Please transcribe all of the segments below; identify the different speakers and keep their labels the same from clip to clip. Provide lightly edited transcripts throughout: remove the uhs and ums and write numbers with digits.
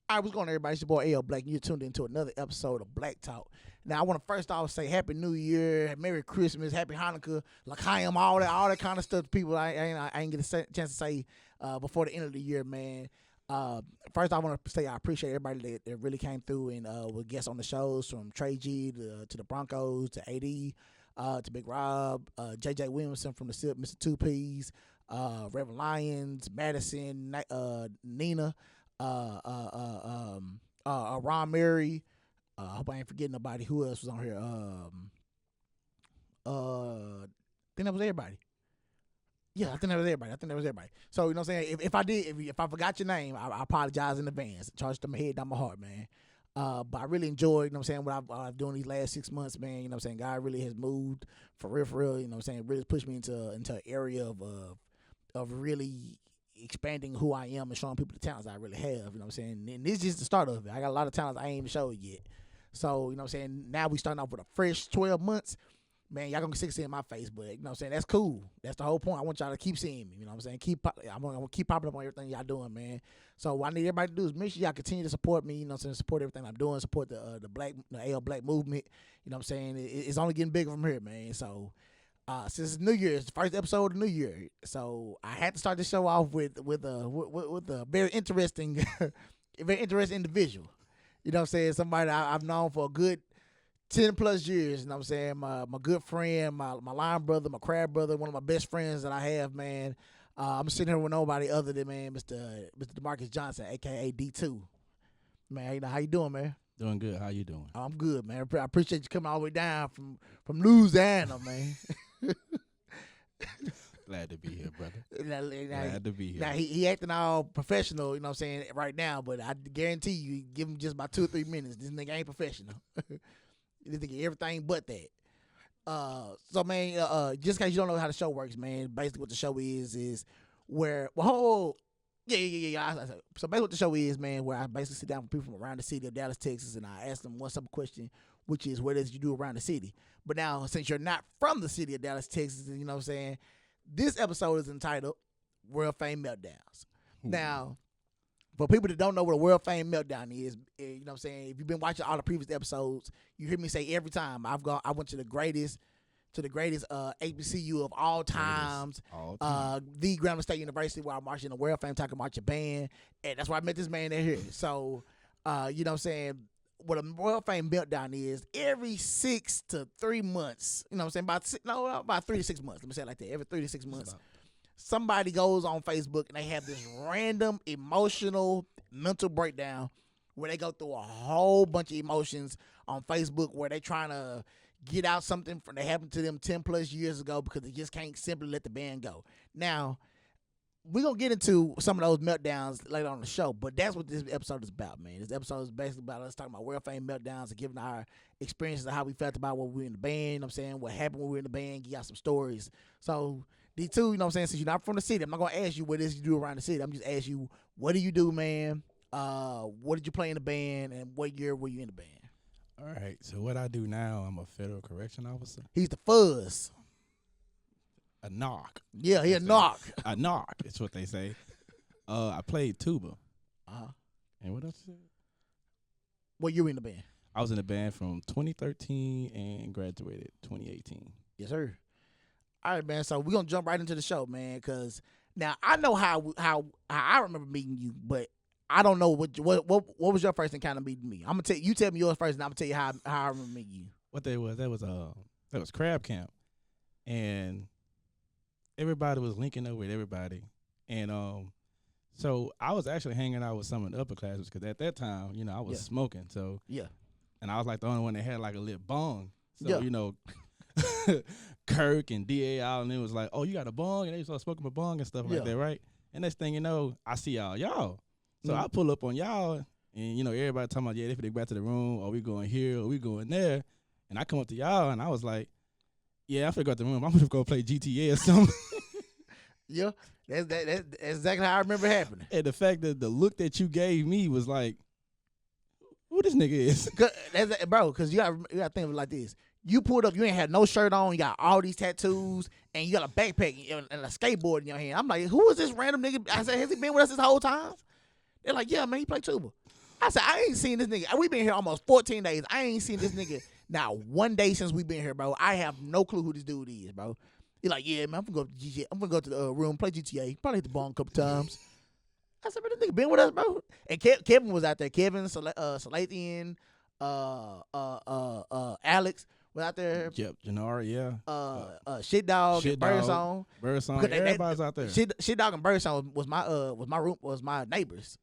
Speaker 1: All right, what's going on, everybody? It's your boy Ayeyoblackk, and you're tuned into another episode of Black Talk. Now, I want to first off say Happy New Year, Merry Christmas, Happy Hanukkah, L'chaim, all that kind of stuff to people I ain't get a chance to say before the end of the year, man. First, I want to say I appreciate everybody that really came through and was guests on the shows, from Trey G to the Broncos to AD to Big Rob, JJ Williamson from the SIP, Mr. Two Ps, Reverend Lyons, Madison, Nina. Ron Mary. I hope I ain't forgetting nobody. Who else was on here? I think that was everybody. Yeah, I think that was everybody. So, you know what I'm saying? If I forgot your name, I apologize in advance. Charge to my head, down my heart, man. But I really enjoyed, you know what I'm saying, what I've doing these last 6 months, man. You know what I'm saying? God really has moved for real, you know what I'm saying? Really pushed me into an area of really expanding who I am and showing people the talents I really have, you know what I'm saying? And this is just the start of it. I got a lot of talents I ain't even showed yet. So, you know what I'm saying? Now we starting off with a fresh 12 months. Man, y'all gonna see in my face, but you know what I'm saying? That's cool. That's the whole point. I want y'all to keep seeing me, you know what I'm saying? I'm gonna keep popping up on everything y'all doing, man. So what I need everybody to do is make sure y'all continue to support me, you know what I'm saying? Support everything I'm doing, support the Ayeyoblackk movement, you know what I'm saying? It's only getting bigger from here, man. So since it's New Year, it's the first episode of New Year, so I had to start the show off with a very interesting, very interesting individual. You know what I'm saying? Somebody I've known for a good 10 plus years. You know what I'm saying? My good friend, my line brother, my crab brother, one of my best friends that I have, man. I'm sitting here with nobody other than, man, Mr. DeMarcus Johnson, aka D2. Man, you know how you doing, man?
Speaker 2: Doing good. How you doing?
Speaker 1: I'm good, man. I appreciate you coming all the way down from Louisiana, man.
Speaker 2: Glad to be here, brother.
Speaker 1: Glad
Speaker 2: to be here.
Speaker 1: Now, he acting all professional, you know what I'm saying, right now, but I guarantee you, give him just about 2 or 3 minutes. This nigga ain't professional. This nigga everything but that. So, man, just in case you don't know how the show works, man, basically what the show is where, yeah. So basically what the show is, man, where I basically sit down with people from around the city of Dallas, Texas, and I ask them one simple question, which is, what does you do around the city? But now, since you're not from the city of Dallas, Texas, you know what I'm saying, this episode is entitled Worldfamed Meltdowns. Now, for people that don't know what a Worldfamed Meltdown is, you know what I'm saying, if you've been watching all the previous episodes, you hear me say every time I went to the greatest HBCU of all times, the Grambling State University, where I marched in the Worldfamed Tackle Marching Band, and that's where I met this man here. So, you know what I'm saying, what a Worldfamed Meltdown is, every 6 to 3 months, you know what I'm saying, about 3 to 6 months, let me say it like that, every 3 to 6 months, somebody goes on Facebook and they have this random emotional mental breakdown where they go through a whole bunch of emotions on Facebook where they trying to get out something that happened to them 10 plus years ago because they just can't simply let the band go. Now, we're going to get into some of those meltdowns later on the show, but that's what this episode is about, man. This episode is basically about us talking about Worldfamed Meltdowns and giving our experiences of how we felt about when we were in the band, you know what I'm saying, what happened when we were in the band, give y'all some stories. So, D2, you know what I'm saying, since you're not from the city, I'm not going to ask you what it is you do around the city. I'm just asking you, what do you do, man? What did you play in the band, and what year were you in the band?
Speaker 2: All right, so what I do now, I'm a federal correction officer.
Speaker 1: He's the fuzz.
Speaker 2: A knock.
Speaker 1: Yeah, he a knock.
Speaker 2: A knock, is what they say. I played tuba.
Speaker 1: Uh-huh.
Speaker 2: And what else?
Speaker 1: What year were you in the band?
Speaker 2: I was in the band from 2013 and graduated 2018.
Speaker 1: Yes, sir. All right, man. So we're gonna jump right into the show, man. Cause now I know how I remember meeting you, but I don't know what was your first encounter meeting me. I'm gonna you tell me yours first, and I'm gonna tell you how I remember meeting you.
Speaker 2: What that was crab camp, and everybody was linking up with everybody, and so I was actually hanging out with some of the upper classes because at that time, you know, I was smoking, so
Speaker 1: yeah,
Speaker 2: and I was like the only one that had like a lit bong, so
Speaker 1: yeah.
Speaker 2: you know. Kirk and D.A. Allen, it was like, oh, you got a bong? And they started smoking my bong and stuff like that, right? And next thing you know, I see y'all. So I pull up on y'all, and, you know, everybody talking about, they finna go back to the room, or we going here, or we going there. And I come up to y'all, and I was like, yeah, I finna go out the room. I'm gonna go play GTA or something.
Speaker 1: Yeah, that's exactly how I remember it happening.
Speaker 2: And the fact that the look that you gave me was like, who this nigga is?
Speaker 1: Bro, because you gotta think of it like this. You pulled up, you ain't had no shirt on, you got all these tattoos, and you got a backpack and a skateboard in your hand. I'm like, who is this random nigga? I said, has he been with us this whole time? They're like, yeah, man, he play tuba. I said, I ain't seen this nigga. We been here almost 14 days. I ain't seen this nigga now one day since we been here, bro. I have no clue who this dude is, bro. He's like, yeah, man, I'm gonna go to GTA. I'm gonna go to the room, play GTA. Probably hit the ball a couple times. I said, man, this nigga been with us, bro. And Kevin was out there. Kevin, Salathian, Alex was out there.
Speaker 2: Yep, Janara, yeah.
Speaker 1: Shit Dog, and Birdsong.
Speaker 2: Birdsong, everybody's out there.
Speaker 1: Shit Dog and Birdsong was my neighbors.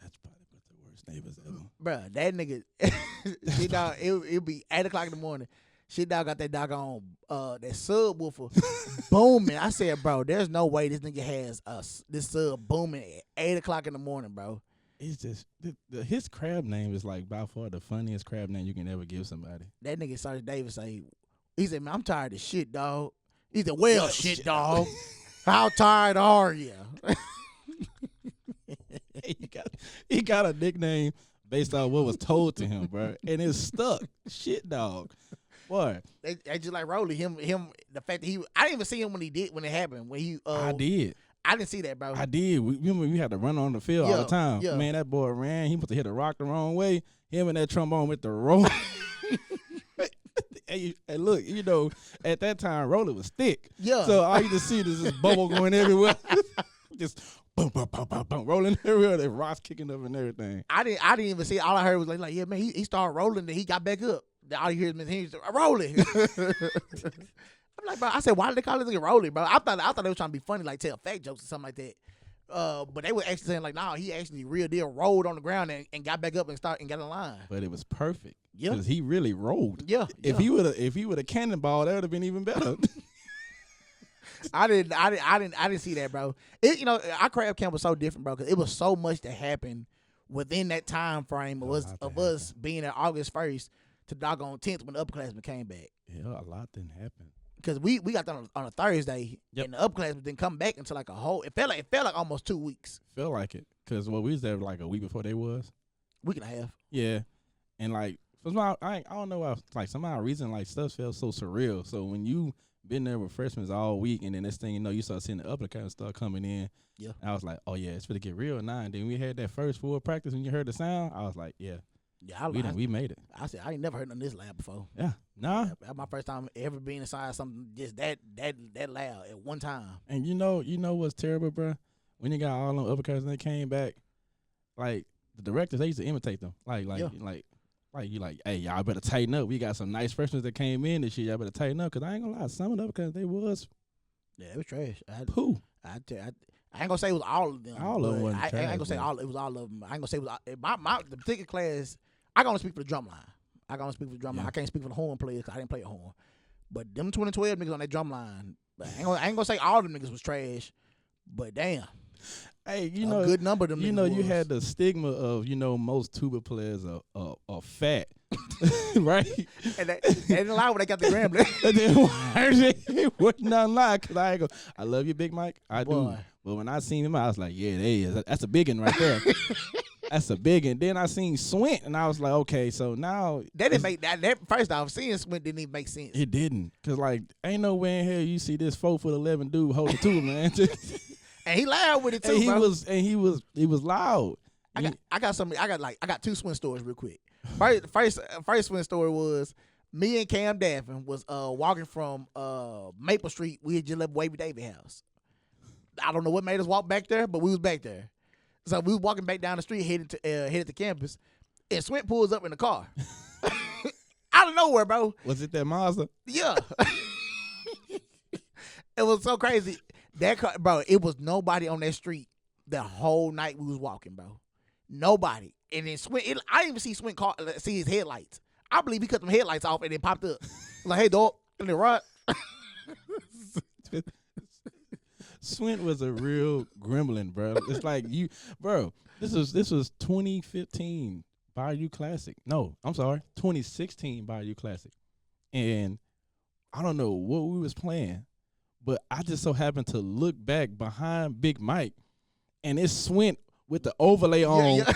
Speaker 2: That's probably the worst neighbors ever.
Speaker 1: Bruh, that nigga, Shit Dog, it'll be 8 o'clock in the morning. Shit Dog got that doggone that subwoofer booming. I said, bro, there's no way this nigga has this sub booming at 8 o'clock in the morning, bro.
Speaker 2: It's just his crab name is like by far the funniest crab name you can ever give somebody.
Speaker 1: That nigga Sergeant Davis he said, man, I'm tired of shit, dog. He said, well, shit, dog. How tired are you?
Speaker 2: he got a nickname based on what was told to him, bro, and it's stuck. Shit, dog. Boy,
Speaker 1: they just like Rolly. Him. The fact that I didn't even see him when it happened. When he,
Speaker 2: I did.
Speaker 1: I didn't see that, bro.
Speaker 2: I did. Remember we had to run on the field all the time. Yeah. Man, that boy ran. He must have hit a rock the wrong way. Him and that trombone with the roll. Hey, look, you know, at that time, Rolly was thick. Yeah. So all you just see is this bubble going everywhere. Just boom, boom, boom, boom, boom, rolling everywhere. That rocks kicking up and everything.
Speaker 1: I didn't even see. All I heard was like, yeah, man, he started rolling, then he got back up. All you hear is he was rolling. I'm like, bro, I said, why did they call this nigga Rolling, bro? I thought they were trying to be funny, like tell fake jokes or something like that. But they were actually saying like, nah, he actually real deal rolled on the ground and got back up and got in line.
Speaker 2: But it was perfect. Yeah, because he really rolled.
Speaker 1: Yeah.
Speaker 2: If he would have cannonball, that would have been even better.
Speaker 1: I didn't see that, bro. Our crab camp was so different, bro, because it was so much that happened within that time frame of us being at August 1st to doggone 10th when the upperclassmen came back.
Speaker 2: Yeah, a lot didn't happen.
Speaker 1: Because we got done on a Thursday, and the upperclassmen didn't come back until like it felt like almost 2 weeks.
Speaker 2: Felt like it, because we was there like a week before they was.
Speaker 1: Week and a half.
Speaker 2: Yeah, and like somehow I don't know why, like somehow reason like stuff felt so surreal. So when you been there with freshmen all week, and then this thing you start seeing the upperclassmen start coming in. Yeah, I was like, oh yeah, it's gonna get real now. And then we had that first full practice when you heard the sound. I was like, yeah. Yeah, we made it.
Speaker 1: I said I ain't never heard none of this loud before.
Speaker 2: Yeah, nah.
Speaker 1: That's my first time ever being inside something just that loud at one time.
Speaker 2: And you know what's terrible, bro? When you got all them uppercuts and they came back, like the directors, they used to imitate them. Like you like, hey, y'all better tighten up. We got some nice freshmen that came in this year. Y'all better tighten up, cause I ain't gonna lie, some of them uppercuts they was.
Speaker 1: Yeah, it was trash.
Speaker 2: Pooh.
Speaker 1: I ain't gonna say it was all of them.
Speaker 2: All of them wasn't trash.
Speaker 1: I ain't gonna say it was all of them. I ain't gonna say it was the particular class. I can only speak for the drum line. I can't speak for the horn players because I didn't play a horn. But them 2012 niggas on that drum line, I ain't gonna say all of them niggas was trash. But damn.
Speaker 2: Hey, a
Speaker 1: good number of them niggas
Speaker 2: you had the stigma of, most tuba players are fat. Right?
Speaker 1: And they didn't lie when they got the Grambling.
Speaker 2: It was not lie because I love you, Big Mike. I do. But when I seen him, I was like, yeah, there he is. That's a big one right there. That's a big one. Then I seen Swint, and I was like, okay, so now
Speaker 1: that didn't make that. First off, seeing Swint didn't even make sense.
Speaker 2: It didn't, cause like ain't no way in hell you see this 4'11" dude hold the tuba, man.
Speaker 1: And he loud with it too,
Speaker 2: and
Speaker 1: he
Speaker 2: bro. He was loud.
Speaker 1: I got two Swint stories real quick. First Swint story was me and Cam Daffin was walking from Maple Street. We had just left Wavy Davis house. I don't know what made us walk back there, but we was back there. So we was walking back down the street, headed to campus, and Swint pulls up in the car. Out of nowhere, bro.
Speaker 2: Was it that Mazda?
Speaker 1: Yeah. It was so crazy. That car, bro, it was nobody on that street the whole night we was walking, bro. Nobody. And then Swint, I didn't even see Swint see his headlights. I believe he cut them headlights off and then popped up. Like, hey, dog, and then right.
Speaker 2: Swint was a real gremlin, bro. It's like this was 2015 Bayou Classic. No, I'm sorry, 2016 Bayou Classic. And I don't know what we was playing, but I just so happened to look back behind Big Mike, and it's Swint with the overlay on. Yeah.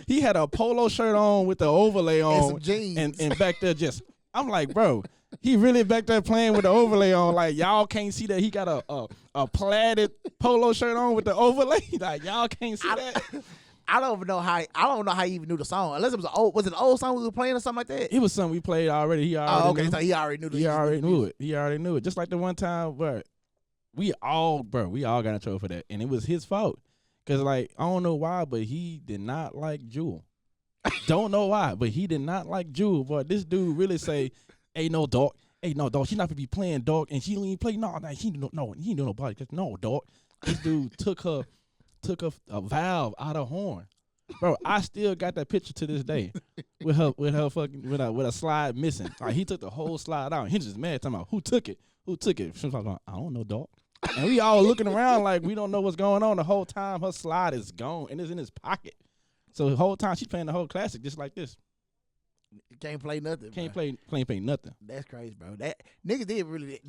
Speaker 2: He had a polo shirt on with the overlay on,
Speaker 1: and some jeans.
Speaker 2: And back there just, I'm like, bro, he really back there playing with the overlay on. Like, y'all can't see that he got a plaided polo shirt on with the overlay. Like, y'all can't see that.
Speaker 1: I don't even know how. I don't know how he even knew the song, unless it was an old song we were playing or something like that.
Speaker 2: It was something we played already. He already knew.
Speaker 1: So he already knew.
Speaker 2: He already knew it. He already knew it. Just like the one time, bro, we all got in trouble for that, and it was his fault. Cause like I don't know why, but he did not like Jewel. Don't know why, but he did not like Jewel. But this dude really say, "Hey, no dog. Hey, no dog. She not gonna be playing dog, and she don't even play. No, he don't know nobody. Cause no dog. This dude took a valve out of horn, bro. I still got that picture to this day with her fucking with a slide missing. Like he took the whole slide out. And he just mad talking about who took it. She's like, I don't know, dog. And we all looking around like we don't know what's going on. The whole time her slide is gone and it's in his pocket. So the whole time she's playing the whole classic just like this.
Speaker 1: Can't play nothing.
Speaker 2: Can't play nothing.
Speaker 1: That's crazy, bro. That niggas did really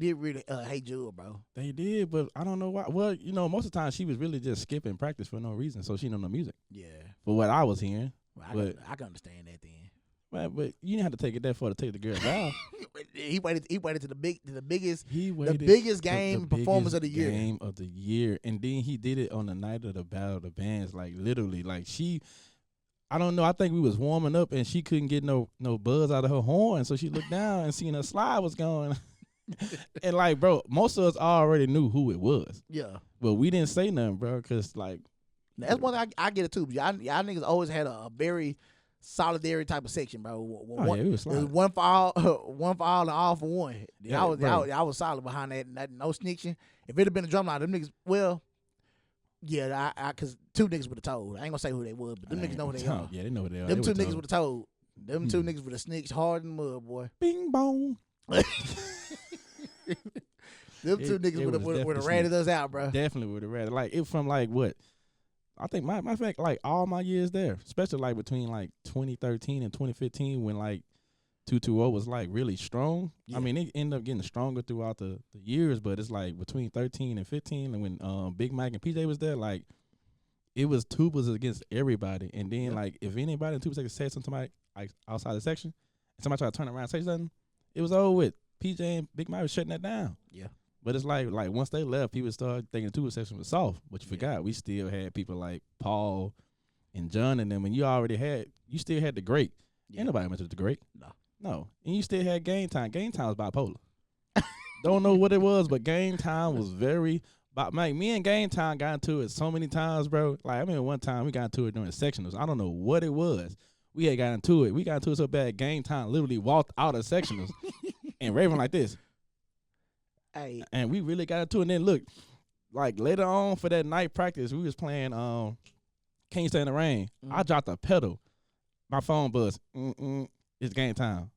Speaker 1: hate Jewel, bro.
Speaker 2: They did, but I don't know why. Well, most of the time she was really just skipping practice for no reason, so she don't know music.
Speaker 1: Yeah.
Speaker 2: For what I was hearing.
Speaker 1: Well, I can understand that then.
Speaker 2: Man, but you didn't have to take it that far to take the girl out.
Speaker 1: He waited to the biggest game performance of the year.
Speaker 2: Game of the year, and then he did it on the night of the Battle of the Bands, like literally, like she. I don't know. I think we was warming up, and she couldn't get no buzz out of her horn, so she looked down and seen her slide was going. And like, bro, most of us already knew who it was.
Speaker 1: Yeah,
Speaker 2: but we didn't say nothing, bro, because like
Speaker 1: that's one thing I get it too. Y'all niggas always had a very solidarity type of section, bro.
Speaker 2: It was
Speaker 1: one for all, and all for one.
Speaker 2: Yeah,
Speaker 1: I was solid behind that. No snitching. If it had been a drum line, them niggas, well. Yeah, cause two niggas would have told. I ain't gonna say who they was, but them niggas know who they are.
Speaker 2: Yeah, they know who they are.
Speaker 1: Them two niggas would have told. Them two niggas would have snitched hard in the mud, boy.
Speaker 2: Bing bong.
Speaker 1: Them two niggas would have ratted us out, bro.
Speaker 2: Definitely would have ratted. Like it from like what? I think my fact like all my years there, especially like between like 2013 and 2015 when like 220 was like really strong. Yeah. I mean, it ended up getting stronger throughout the years, but it's like between 13 and 15, and when Big Mike and PJ was there, like it was tubas against everybody. And then like if anybody in tuba section said something to somebody like outside the section, and somebody tried to turn around and say something, it was over with. PJ and Big Mike was shutting that down.
Speaker 1: Yeah.
Speaker 2: But it's like once they left, people started thinking the tuba section was soft. But you forgot we still had people like Paul and John and them, and you still had the great. Yeah. Ain't nobody mentioned the great. No, and you still had Game Time. Game Time was bipolar. Don't know what it was, but Game Time was very. Like me and Game Time got into it so many times, bro. Like I remember one time we got into it during sectionals. I don't know what it was. We had got into it. We got into it so bad. Game Time literally walked out of sectionals and raving like this.
Speaker 1: Hey,
Speaker 2: and we really got into it. And then look, like later on for that night practice, we was playing Can't Stand the Rain. I dropped a pedal. My phone buzzed. It's Game Time.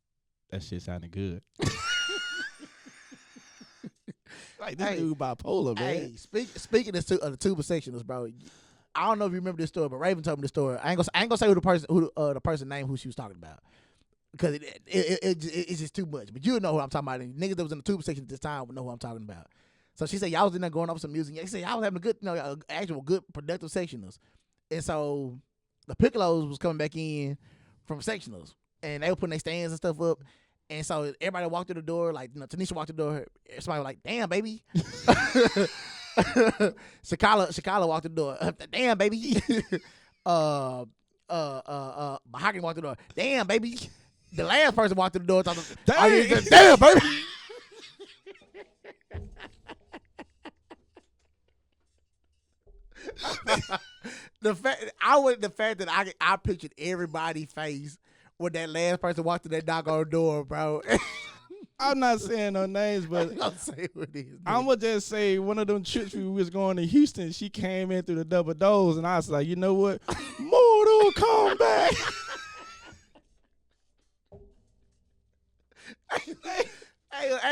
Speaker 2: That shit sounded good. Like this dude bipolar, man.
Speaker 1: Hey, speaking of the tuba sectionals, bro. I don't know if you remember this story, but Raven told me this story. I ain't gonna say who the person name who she was talking about because it's just too much. But you know who I'm talking about. And niggas that was in the tuba section at this time would know who I'm talking about. So she said y'all was in there going over some music. She said y'all was having a good, actual good productive sectionals. And so the piccolos was coming back in from sectionals. And they were putting their stands and stuff up. And so everybody walked through the door. Like, Tanisha walked through the door. Somebody was like, damn, baby. Shakala walked through the door. Damn, baby. Mahogany walked through the door. Damn, baby. The last person walked through the door. Damn, baby. The fact that I pictured everybody's face when that last person walked through that doggone door, bro.
Speaker 2: I'm not saying no names, but
Speaker 1: I'm gonna say what it is.
Speaker 2: I'm gonna just say one of them trips we was going to Houston. She came in through the double doors, and I was like, you know what, Mortal Kombat.
Speaker 1: I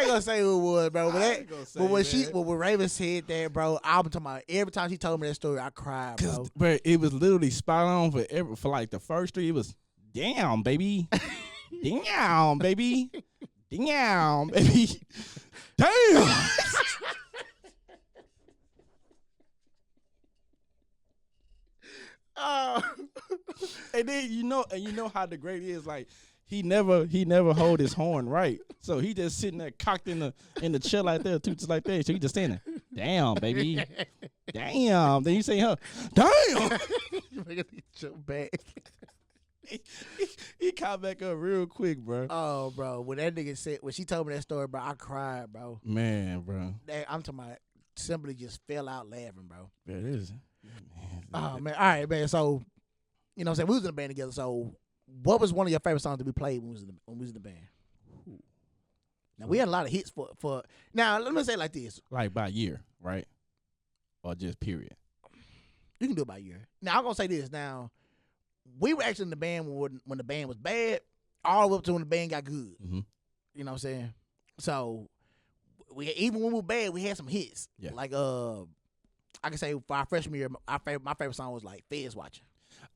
Speaker 1: ain't gonna say who it was, bro. But when Raven said that, bro, I'm talking about every time she told me that story, I cried, bro.
Speaker 2: But it was literally spot on for like the first three. It was damn, baby, damn, baby, damn, baby, damn. And then you know how the great is, like he never hold his horn right, so he just sitting there cocked in the chair like that, just like that. So he just standing, damn, baby, damn. Then you say, huh, damn.
Speaker 1: Jump back.
Speaker 2: He caught back up real quick, bro.
Speaker 1: Oh, bro, when that nigga said, when she told me that story, bro, I cried, bro.
Speaker 2: Man, bro.
Speaker 1: I'm talking about simply just fell out laughing, bro.
Speaker 2: Yeah, it is.
Speaker 1: Oh, man. All right, man. So, you know what I'm saying? We was in a band together. So, what was one of your favorite songs to be played when we was in the band? Now, we had a lot of hits for. Now, let me say it like this.
Speaker 2: Like by year, right? Or just period?
Speaker 1: You can do it by year. Now, I'm going to say this. Now, we were actually in the band when the band was bad, all the way up to when the band got good.
Speaker 2: Mm-hmm.
Speaker 1: You know what I'm saying? So, even when we were bad, we had some hits.
Speaker 2: Yeah.
Speaker 1: Like, I can say for our freshman year, my favorite song was like Feds Watching.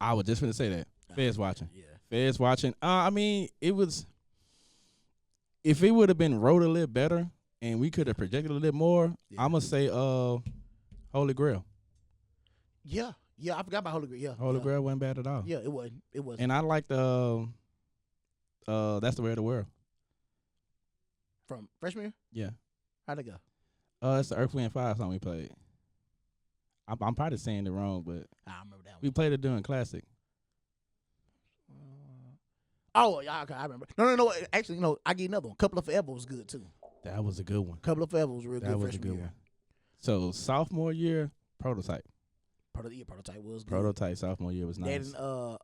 Speaker 2: I was just going to say that. Feds Watching.
Speaker 1: Yeah.
Speaker 2: Feds Watching. I mean, it was, if it would have been wrote a little better and we could have projected a little more,
Speaker 1: Yeah.
Speaker 2: I'm going to say Holy Grail.
Speaker 1: Yeah. Yeah, I forgot about Holy Grail. Yeah.
Speaker 2: Holy Grail wasn't bad at all.
Speaker 1: Yeah, it wasn't. It wasn't.
Speaker 2: And I liked That's the Way of the World.
Speaker 1: From freshman year?
Speaker 2: Yeah.
Speaker 1: How'd it go?
Speaker 2: It's the Earth, Wind, Fire song we played. I'm probably saying it wrong, but
Speaker 1: I remember that one.
Speaker 2: we played it during Classic.
Speaker 1: Oh, yeah, okay, I remember. No. Actually, I give you another one. Couple of Forever was good, too.
Speaker 2: That was a good one.
Speaker 1: Couple of Forever was real good
Speaker 2: That was a
Speaker 1: freshman
Speaker 2: good
Speaker 1: year.
Speaker 2: one. So sophomore year, Prototype.
Speaker 1: Prototype was good.
Speaker 2: Prototype sophomore year was nice.
Speaker 1: That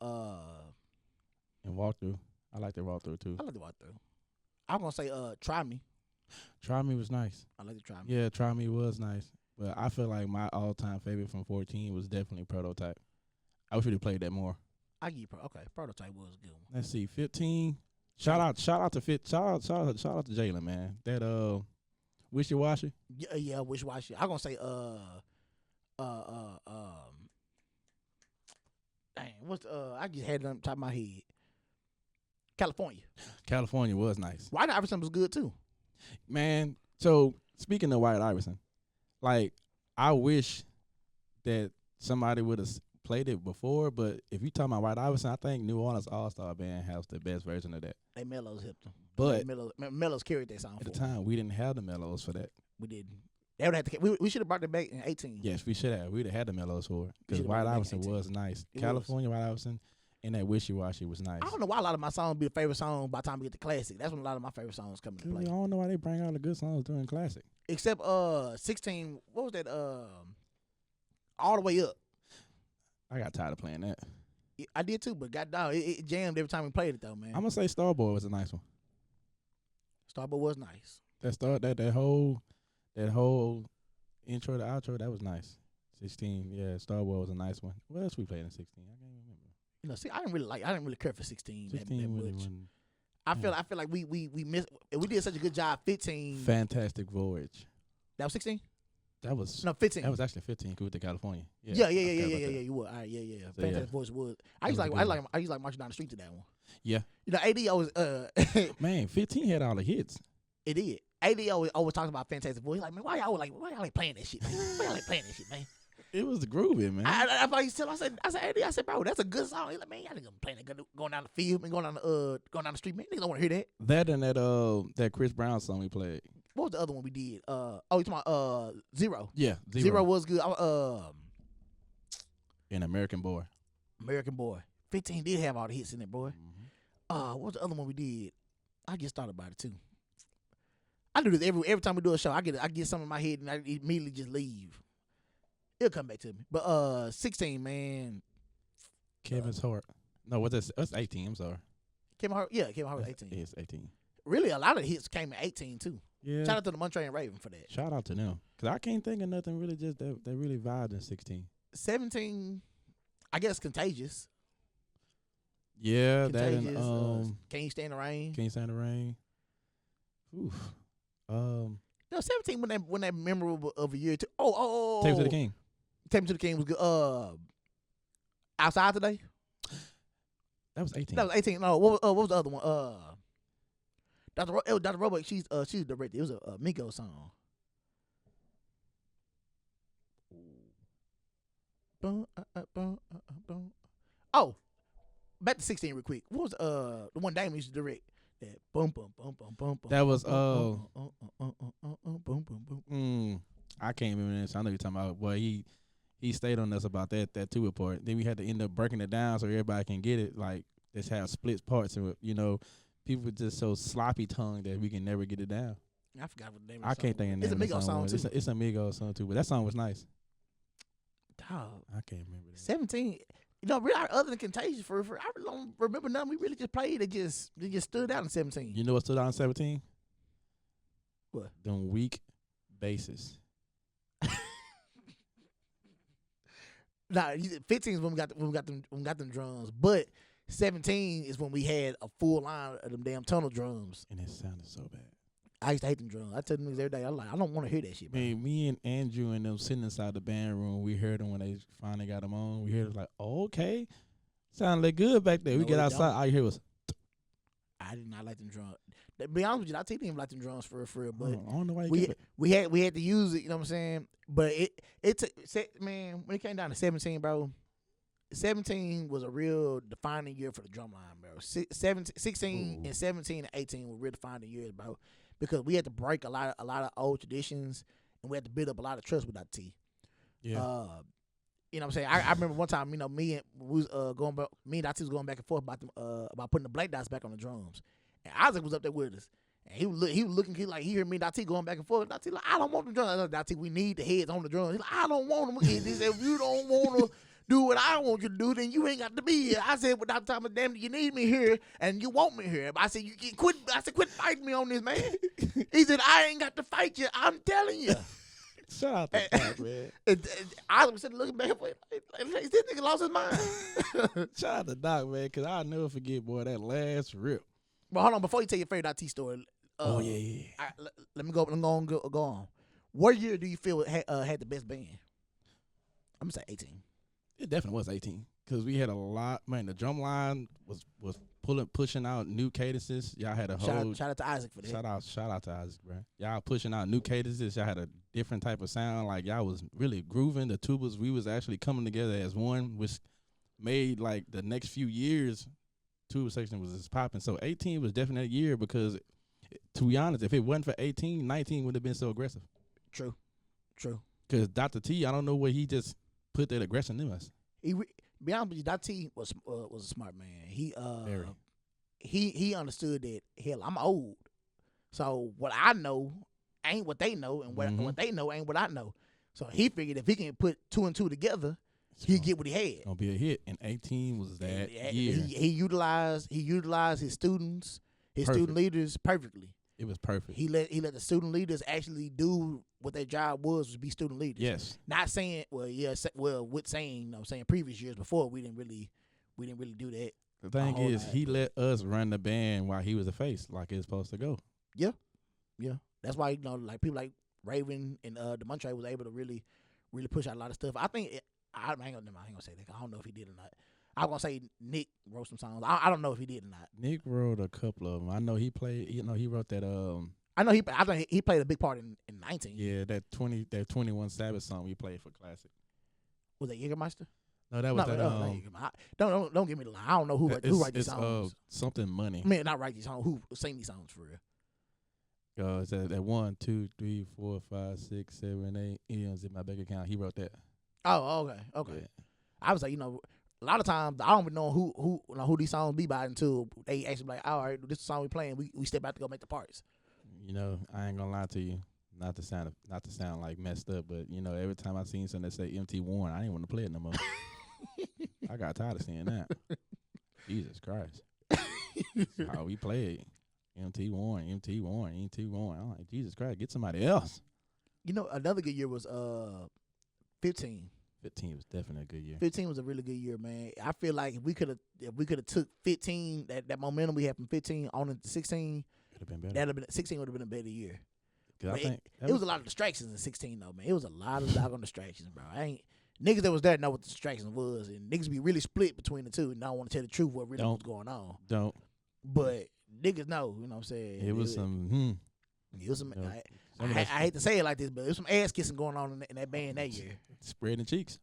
Speaker 2: And Walkthrough. I like the Walkthrough too.
Speaker 1: I like the Walkthrough. I'm going to say Try Me.
Speaker 2: Try Me was nice.
Speaker 1: I like the Try Me.
Speaker 2: Yeah, Try Me was nice. But I feel like my all-time favorite from 14 was definitely Prototype. I wish we'd have played that more.
Speaker 1: I give you Prototype was a good one.
Speaker 2: Let's see, 15. Shout out to Jalen, man. That Wishy Washy.
Speaker 1: Yeah, Wish Washy. I'm gonna say dang, what's I just had it on top of my head.
Speaker 2: California was nice.
Speaker 1: White Iverson was good too.
Speaker 2: Man, so speaking of White Iverson, like I wish that somebody would have played it before, but if you talking about White Iverson, I think New Orleans All-Star Band has the best version of that.
Speaker 1: They Mellows hipped them.
Speaker 2: But
Speaker 1: Mellows carried that song
Speaker 2: at
Speaker 1: for
Speaker 2: the time, we didn't have the Mellows for that.
Speaker 1: We didn't. They would have to. We should have brought that back in 18.
Speaker 2: Yes, we should have. We'd have had the Mellows for it because
Speaker 1: should've
Speaker 2: White
Speaker 1: brought it back in
Speaker 2: Iverson
Speaker 1: 18.
Speaker 2: was nice.
Speaker 1: It
Speaker 2: California White Iverson and that Wishy Washy was nice.
Speaker 1: I don't know why a lot of my songs be the favorite song by the time we get to Classic. That's when a lot of my favorite songs come into
Speaker 2: I
Speaker 1: play.
Speaker 2: don't know why they bring out the good songs during Classic.
Speaker 1: Except 16. What was that? All the Way Up.
Speaker 2: I got tired of playing that.
Speaker 1: I did too, but goddamn, it jammed every time we played it though, man.
Speaker 2: I'm gonna say Starboy was a nice one.
Speaker 1: Starboy was nice.
Speaker 2: That whole intro to outro, that was nice. 16, yeah, Starboy was a nice one. What else we played in 16? I can't remember.
Speaker 1: See, I didn't really care for 16 that
Speaker 2: really
Speaker 1: much.
Speaker 2: wasn't.
Speaker 1: I feel like we missed. We did such a good job. 15.
Speaker 2: Fantastic Voyage.
Speaker 1: That was 16.
Speaker 2: That was
Speaker 1: No, 15.
Speaker 2: That was actually 15. With the California.
Speaker 1: Yeah.
Speaker 2: I forgot about that.
Speaker 1: You would. All right, yeah.
Speaker 2: So,
Speaker 1: Fantastic Voice was. I used to like marching down the street to that one.
Speaker 2: Yeah.
Speaker 1: AD always
Speaker 2: Man, 15 had all the hits.
Speaker 1: It did. AD always talks about Fantastic Voice. He's like, man, why y'all like playing that shit, man? Why y'all like playing that shit, man?
Speaker 2: It was groovy, man.
Speaker 1: I said, AD, I said, bro, that's a good song. He's like, man, y'all niggas playing that, going down the field and going down the street, man. Niggas don't want to hear that.
Speaker 2: That and that Chris Brown song we played.
Speaker 1: What was the other one we did? You talking about Zero?
Speaker 2: Yeah,
Speaker 1: Zero was good.
Speaker 2: An American Boy.
Speaker 1: American Boy. 15 did have all the hits in it, boy.
Speaker 2: Mm-hmm.
Speaker 1: What was the other one we did? I just thought about it too. I do this every time we do a show. I get something in my head and I immediately just leave. It'll come back to me. But 16, man.
Speaker 2: Kevin's Heart. No, what's 18? I'm sorry.
Speaker 1: Kevin Hart was 18.
Speaker 2: It's 18.
Speaker 1: Really, a lot of the hits came at 18 too.
Speaker 2: Yeah.
Speaker 1: Shout out to the Montreal Raven for that.
Speaker 2: Shout out to them. Because I can't think of nothing really just that really vibed in 16.
Speaker 1: 17, I guess Contagious.
Speaker 2: Yeah,
Speaker 1: Contagious.
Speaker 2: that and
Speaker 1: Can't You Stand the Rain.
Speaker 2: Can't Stand the Rain. Oof.
Speaker 1: No, 17 when that memorable of a year too.
Speaker 2: Tapes of the King.
Speaker 1: Tapes of the King was good. Outside Today.
Speaker 2: That was 18.
Speaker 1: That was 18. No, what was the other one? Dr. Robot. She's directed. It was a Migos song. Oh, back to 16 real quick. What was the one Damon used to direct? That boom boom boom boom boom boom.
Speaker 2: That was
Speaker 1: boom boom boom.
Speaker 2: I can't remember this. I know you're talking about. Well, he he stayed on us about that two report. Then we had to end up breaking it down so everybody can get it. Like, just have split parts, and people just so sloppy tongued that we can never get it down.
Speaker 1: I forgot what the name of
Speaker 2: I
Speaker 1: the song
Speaker 2: can't think of the name
Speaker 1: It's a
Speaker 2: of the
Speaker 1: Migos
Speaker 2: song.
Speaker 1: song, too.
Speaker 2: It's a Migos song too, but that song was nice.
Speaker 1: Dog.
Speaker 2: I can't remember that.
Speaker 1: 17. Really, other than Contagious, I really don't remember nothing we really just played. They just stood out in 17.
Speaker 2: You know what stood out in 17?
Speaker 1: What?
Speaker 2: Them weak basses.
Speaker 1: Nah, 15 is when we got them drums, but 17 is when we had a full line of them damn tunnel drums.
Speaker 2: And it sounded so bad.
Speaker 1: I used to hate them drums. I tell them niggas every day, I don't want to hear that shit, man.
Speaker 2: Man, me and Andrew and them sitting inside the band room, we heard them when they finally got them on. We heard it like, oh, okay. Sounded like good back there. We get outside, all you hear was.
Speaker 1: I did not like them drums. To be honest with you, I didn't even like them drums for real. But
Speaker 2: I don't know why
Speaker 1: we had to use it, you know what I'm saying? But man, when it came down to 17, bro, 17 was a real defining year for the drum line, bro. 16 and 17 and 18 were real defining years, bro, because we had to break a lot of old traditions and we had to build up a lot of trust with T.
Speaker 2: Yeah.
Speaker 1: You know what I'm saying? I remember one time, me and Dottie was going back and forth about putting the black dots back on the drums. And Isaac was up there with us. And he was looking like he heard me and Dottie going back and forth. Dottie like, I don't want the drums. I was like, Dottie, we need the heads on the drums. He's like, I don't want them. He said, if you don't want to do what I want you to do, then you ain't got to be here. I said, without time of damn, you need me here and you want me here. But I said, quit fighting me on this, man. He said, I ain't got to fight you. I'm telling you.
Speaker 2: Shout out to Doc, man.
Speaker 1: I was sitting looking back at him like, this nigga lost his mind.
Speaker 2: Shout out to Doc, man, because I'll never forget, boy, that last rip.
Speaker 1: But hold on, before you tell your favorite IT story.
Speaker 2: Yeah.
Speaker 1: Let me go on. What year do you feel had the best band? I'm gonna say 18.
Speaker 2: It definitely was 18 because we had a lot. Man, the drum line was pushing out new cadences. Y'all had a whole
Speaker 1: shout out to Isaac for that.
Speaker 2: Shout out to Isaac, bro. Y'all pushing out new cadences. Y'all had a different type of sound. Like y'all was really grooving. The tubas, we was actually coming together as one, which made like the next few years, tuba section was just popping. So 18 was definitely a year because, to be honest, if it wasn't for 18, 19 would have been so aggressive.
Speaker 1: True.
Speaker 2: Because Dr. T, I don't know where he just put that aggression in us.
Speaker 1: Be honest with you, Dr. T was a smart man. He understood that, hell, I'm old. So what I know ain't what they know, and what they know ain't what I know. So he figured if he can put two and two together, he'd get what he had.
Speaker 2: Gonna be a hit. And 18 was that year.
Speaker 1: He utilized his students, student leaders perfectly.
Speaker 2: It was perfect.
Speaker 1: He let the student leaders actually do what their job was be student leaders.
Speaker 2: Yes.
Speaker 1: Not saying with saying previous years before we didn't really do that.
Speaker 2: The thing is, he let us run the band while he was the face, like it's supposed to go.
Speaker 1: Yeah. That's why like people like Raven and DeMontre was able to really push out a lot of stuff. I think I ain't gonna say that. I don't know if he did or not. I'm gonna say Nick wrote some songs. I don't know if he did or not.
Speaker 2: Nick wrote a couple of them. I know he played. He wrote that.
Speaker 1: I think he played a big part in 19.
Speaker 2: Yeah, that 21 Sabbath song we played for Classic.
Speaker 1: Was that Jägermeister?
Speaker 2: No, that was
Speaker 1: Don't give me the line. I don't know who write these songs.
Speaker 2: Something Money.
Speaker 1: I mean, not write these songs. Who sing these songs for real?
Speaker 2: It's that 1, 2, 3, 4, 5, 6, 7, 8 M's in my bank account. He wrote that.
Speaker 1: Oh, okay. Yeah. I was like, a lot of times I don't even know who these songs be by until they actually be like, all right, this is the song we playing. We step out to go make the parts.
Speaker 2: I ain't gonna lie to you. Not to sound like messed up, but every time I seen something that say MT Warren, I didn't want to play it no more. I got tired of seeing that. Jesus Christ. How we played. MT Warren. I'm like, Jesus Christ, get somebody else.
Speaker 1: Another good year was 15.
Speaker 2: 15 was definitely a good year.
Speaker 1: 15 was a really good year, man. I feel like if we could have took 15, that momentum we had from 15 on into 16,
Speaker 2: would have been better.
Speaker 1: 16 would have been a better year.
Speaker 2: I think
Speaker 1: it was a lot of distractions in 16 though, man. It was a lot of doggone distractions, bro. Niggas that was there know what the distraction was, and niggas be really split between the two, and I don't want to tell the truth what really was going on. But niggas know, you know what I'm saying?
Speaker 2: It was some.
Speaker 1: I hate to say it like this, but there was some ass kissing going on in that band that year.
Speaker 2: Spreading cheeks.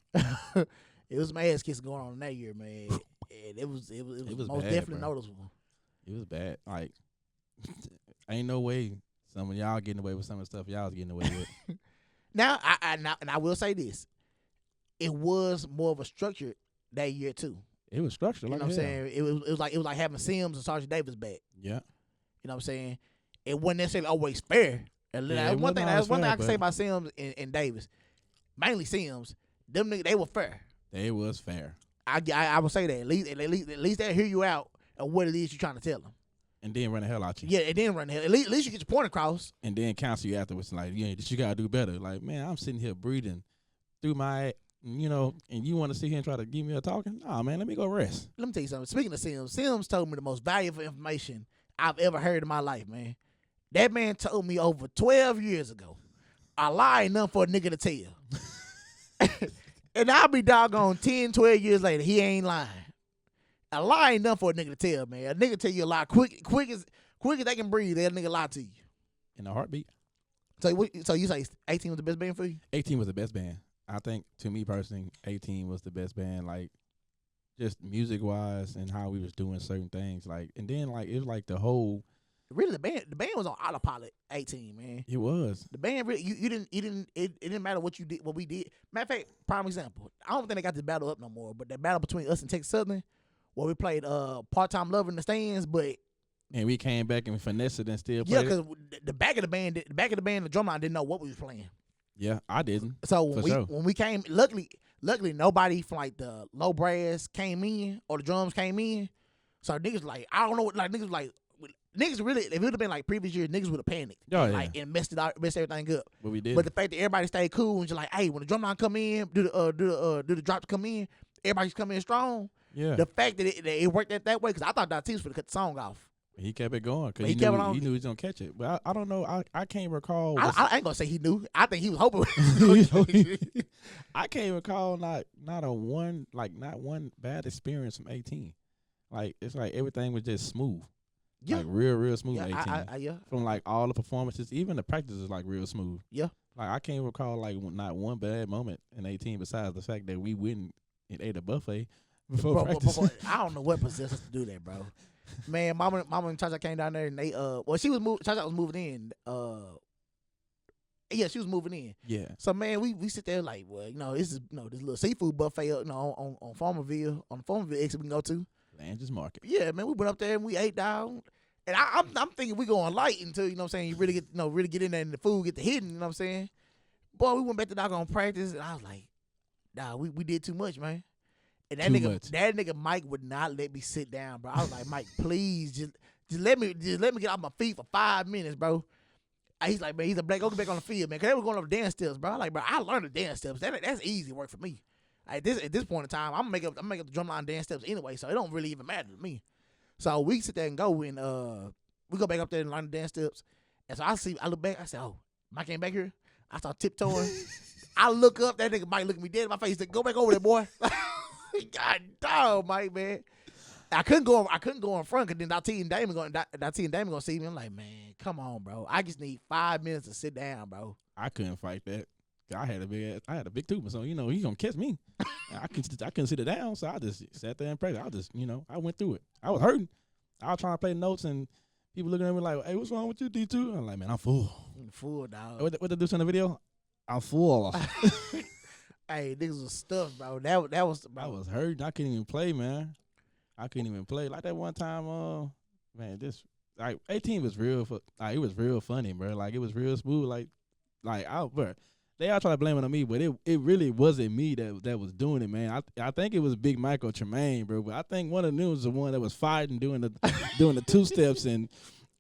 Speaker 1: It was some ass kissing going on in that year, man. And it was most bad, definitely noticeable.
Speaker 2: It was bad. Like, ain't no way some of y'all getting away with some of the stuff y'all was getting away with.
Speaker 1: Now I will say this. it was more of a structure that year too.
Speaker 2: It was structured.
Speaker 1: You
Speaker 2: like
Speaker 1: know what I'm
Speaker 2: hell.
Speaker 1: saying? It was like having Sims and Sergeant Davis back.
Speaker 2: Yeah.
Speaker 1: You know what I'm saying? It wasn't necessarily always fair. And
Speaker 2: Yeah,
Speaker 1: that's one thing I can say
Speaker 2: but
Speaker 1: about Sims and Davis. Mainly Sims. Them niggas, they were fair.
Speaker 2: it was fair.
Speaker 1: I would say that. At least they hear you out of what it is you're trying to tell them.
Speaker 2: And then run the hell out you.
Speaker 1: Yeah, it didn't run the hell. At least you get your point across.
Speaker 2: And then counsel you afterwards, like, yeah, you gotta do better. Like, man, I'm sitting here breathing through my, and you want to sit here and try to give me a talking? Nah, man, let me go rest.
Speaker 1: Let me tell you something. Speaking of Sims told me the most valuable information I've ever heard in my life, man. That man told me over 12 years ago, a lie ain't nothing for a nigga to tell. And I'll be doggone 10, 12 years later, he ain't lying. A lie ain't nothing for a nigga to tell, man. A nigga tell you a lie quick as they can breathe. That nigga lie to you.
Speaker 2: In a heartbeat.
Speaker 1: So you say 18 was the best band for you?
Speaker 2: 18 was the best band. I think, to me personally, 18 was the best band. Like, just music wise and how we was doing certain things. Like, and then like it was like the whole.
Speaker 1: Really, the band was on autopilot. 18, man.
Speaker 2: It was.
Speaker 1: The band really, it didn't matter what you did, what we did. Matter of fact, prime example. I don't think they got this battle up no more. But that battle between us and Texas Southern, where we played Part-Time Lover in the stands, but
Speaker 2: and we came back and finessed it and still
Speaker 1: yeah,
Speaker 2: played it.
Speaker 1: because the back of the band, the drum line didn't know what we was playing.
Speaker 2: Yeah, I didn't.
Speaker 1: So when we came, luckily nobody from like the low brass came in or the drums came in. So niggas like I don't know what like niggas really if it would have been like previous years niggas would have panicked and messed everything up.
Speaker 2: But we did.
Speaker 1: But the fact that everybody stayed cool and just like hey when the drum line come in do the drop to come in everybody's coming in strong.
Speaker 2: Yeah.
Speaker 1: The fact that it worked that way because I thought Dottie was going to cut the song off.
Speaker 2: He kept it going because he knew he was gonna catch it. But I don't know. I can't recall.
Speaker 1: I ain't gonna say he knew. I think he was hoping.
Speaker 2: I can't recall not one bad experience from 18. Like it's like everything was just smooth.
Speaker 1: Yeah.
Speaker 2: Like real smooth.
Speaker 1: Yeah,
Speaker 2: 18.
Speaker 1: yeah.
Speaker 2: From like all the performances, even the practices like real smooth.
Speaker 1: Yeah.
Speaker 2: Like I can't recall like not one bad moment in 18 besides the fact that we went and ate a buffet before practice.
Speaker 1: I don't know what possessed us to do that, bro. Man, mama and Chacha came down there and they she was Chacha was moving in. Yeah, she was moving in.
Speaker 2: Yeah.
Speaker 1: So man, we sit there like, well, this is this little seafood buffet on Farmerville, on the Farmerville exit we can go to.
Speaker 2: Landers Market.
Speaker 1: Yeah, man, we went up there and we ate down. And I'm thinking we going light until, you know what I'm saying, you really get in there and the food get to hitting, you know what I'm saying? Boy, we went back to doggone practice and I was like, nah, we did too much, man. And that nigga Mike would not let me sit down, bro. I was like, Mike, please just let me get off my feet for 5 minutes, bro. He's like, man, he's a black. Go back on the field, man. Cause they were going over dance steps, bro. I'm like, bro, I learned the dance steps. That's easy work for me. At this point in time, I'm gonna make up the drumline dance steps anyway, so it don't really even matter to me. So we sit there and go and we go back up there and learn the dance steps. And so I look back, I said, oh, Mike ain't back here. I start tiptoeing. I look up, that nigga Mike look at me dead in my face. He said, go back over there, boy. God dog, Mike, man. I couldn't go in front because then Dottie and Damon gonna see me. I'm like, man, come on, bro. I just need 5 minutes to sit down, bro.
Speaker 2: I couldn't fight that. I had a big tooth, so he gonna catch me. I couldn't sit it down, so I just sat there and prayed. I went through it. I was hurting. I was trying to play notes and people looking at me like, hey, what's wrong with you, D2? I'm like, man, I'm full.
Speaker 1: I'm full, dog.
Speaker 2: What they do in the video? I'm full.
Speaker 1: Hey, niggas was stuffed, bro. That was bro.
Speaker 2: I was hurting. I couldn't even play, man. I couldn't even play. Like that one time, man, this like 18 was real it was real funny, bro. Like it was real smooth. Bro. They all try to blame it on me, but it really wasn't me that was doing it, man. I think it was Big Michael Tremaine, bro. But I think one of them was the one that was fighting doing the two steps and